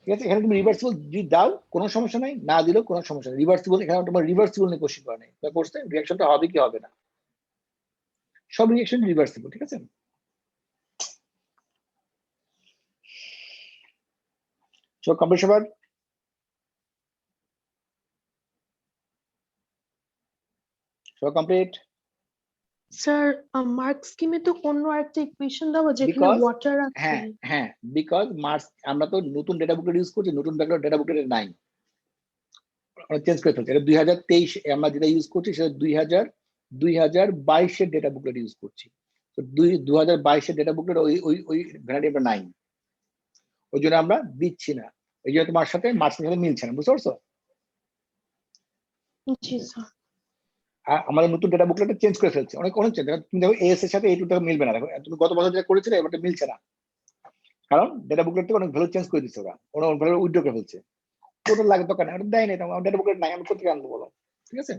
ঠিক আছে, এখানে তুমি রিভার্সিবল যদি দাও কোনো সমস্যা নাই, না দিলেও কোনো সমস্যা নেই, রিভার্সিবল এখানে তোমার রিভার্সিবল নিয়ে কোশ্চেন করা নেই, করছে রিঅ্যাকশনটা হবে কি হবে না, সব রিঅ্যাকশন রিভার্সিবল, ঠিক আছে। সো কমপ্লিট সবার, সব কমপ্লিট, স্যার মার্ক স্কিমে তো অন্য একটা ইকুয়েশন দেওয়া যেখানে Because- ওয়াটার আছে। হ্যাঁ হ্যাঁ, বিকজ মার্কস আমরা তো নতুন ডেটা বুকলেট ইউজ করছি, নতুন ডেটা বুকলেট নাই, আমরা চেঞ্জ করে ফেলছি, এটা 2023 আমরা যেটা ইউজ করছি সেটা 2022 এর ডেটা বুকলেট ইউজ করছি, তো 2022 এর ডেটা বুকলেট ওই ওই ওই ভ্যারাইটিটা নাই, ওই জন্য আমরা দিচ্ছি না, এই জন্য তোমার সাথে মার্কস সাথে মিলছে না, বুঝতে পারছো? জি স্যার। আর আমাদের নতুন ডেটা বুকলেটটা চেঞ্জ করে ফেলছে, অনেক অনেক চেঞ্জ, তুমি দেখো এস এর সাথে এই টুটা মিলবে না, দেখো তুমি গত বছর যেটা করেছিলে এবারটা মিলছে না, কারণ ডেটা বুকলেট থেকে অনেক ভ্যালু চেঞ্জ করে দিচ্ছে, ওরা অনেক ভ্যালু উইথড্র করে ফেলছে, ওটা লাগে দরকার নেই, ওটা দেয় নাই, আমার ডেটা বুকলেট নাই, আমি কোথেকে আনবো বলো, ঠিক আছে,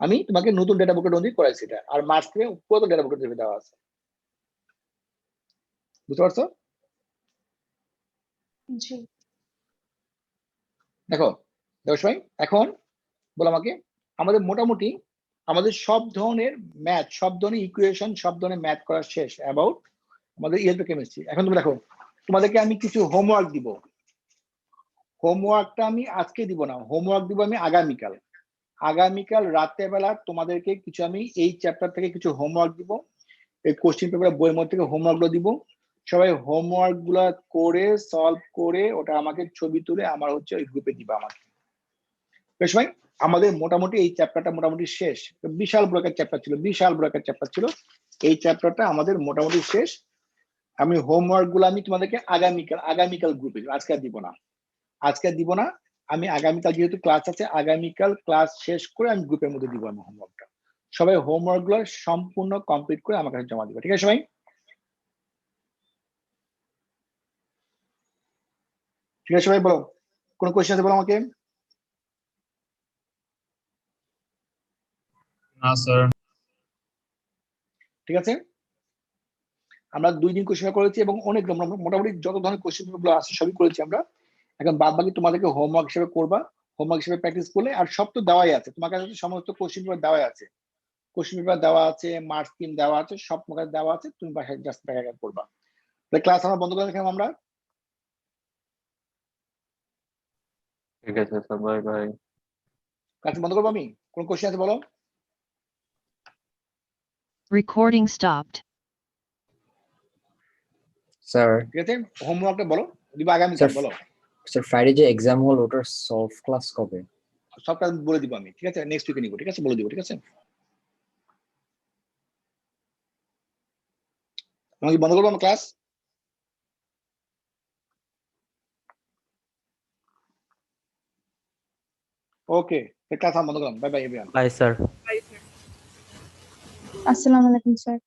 আমি তোমাকে নতুন ডেটা বুকলেট অনুযায়ী করাইছি এটা, আর মার্চ থেকে পুরো ডেটা বুকলেট দেওয়া আছে, বুঝতে পারছো? জি দেখো সবাই এখন বলো আমাকে, আমাদের মোটামুটি আমাদের সব ধরনের ম্যাথ, সব ধরনের ইকুয়েশন, সব ধরনের ম্যাথ করা শেষ অ্যাবাউট আমাদের ইলেকট্রোকেমিস্ট্রি। এখন তুমি দেখো তোমাদেরকে আমি কিছু হোমওয়ার্ক দিব, হোমওয়ার্কটা আমি আজকে দিব না, হোমওয়ার্ক দিব আমি আগামীকাল, আগামীকাল রাত্রেবেলা তোমাদেরকে কিছু আমি এই চ্যাপ্টার থেকে কিছু হোমওয়ার্ক দিব, এই কোশ্চেন পেপার বইয়ের মধ্যে থেকে হোমওয়ার্ক গুলো দিব, সবাই হোমওয়ার্ক গুলা করে সলভ করে ওটা আমাকে ছবি তুলে আমার হচ্ছে ওই গ্রুপে দিবা আমাকে, বেশ ভাই, আমাদের মোটামুটি এই চ্যাপ্টারটা মোটামুটি শেষ। বিশাল বড় একটা চ্যাপ্টার ছিল, বিশাল বড় একটা চ্যাপ্টার ছিল। এই চ্যাপ্টারটা আমাদের মোটামুটি শেষ। আমি হোমওয়ার্ক গুলো আমি তোমাদেরকে আগামীকাল গ্রুপে, আজকে আর দিব না, আজকে আর দিব না। আমি আগামীকাল যেহেতু ক্লাস আছে, আগামীকাল ক্লাস শেষ করে আমি গ্রুপের মধ্যে দিব আমি হোমওয়ার্কটা। সবাই হোমওয়ার্ক গুলো সম্পূর্ণ কমপ্লিট করে আমার কাছে জমা দিবে, ঠিক আছে সবাই? ঠিক আছে সবাই, বলো কোনো কোয়েশ্চেন আছে বলো আমাকে। না স্যার। ঠিক আছে, আমরা 2 দিন কোয়েশ্চেন করেছি এবং অনেক মোটামুটি যত ধরনের কোয়েশ্চেন গুলো আছে সবই করেছি আমরা। এখন বাদ বাকি তোমাদেরকে হোমওয়ার্ক হিসেবে করবা, হোমওয়ার্ক হিসেবে প্র্যাকটিস করলে। আর সব তো দেওয়াই আছে তোমার কাছে, সমস্ত কোয়েশ্চেন পেপার দেওয়া আছে, কোয়েশ্চেন পেপার দেওয়া আছে, মার্কস স্কিম দেওয়া আছে, সব তোমার কাছে দেওয়া আছে। তুমি বাসায় জাস্ট দেখা করবা। তাহলে ক্লাস আমরা বন্ধ করে রাখলাম আমরা। ঠিক আছে স্যার, বাই বাই। ক্লাস বন্ধ করবো আমি। কোন কোয়েশ্চেন আছে বলো। Recording stopped. স্যার ঠিক আছে, হোমওয়ার্কটা বলো, দিবা আগামীকাল বলো। স্যার ফ্রাইডে যে এক্সাম হল ওটার সলভ ক্লাস কবে? সবটা বলে দিব আমি, ঠিক আছে? নেক্সট উইকে নিব, ঠিক আছে? বলে দিব, ঠিক আছে? আমাকে বন্ধ করবো আমার ক্লাস। ওকে, ক্লাস বন্ধ করলাম। Bye bye everyone. Bye sir. আসসালামু আলাইকুম স্যার।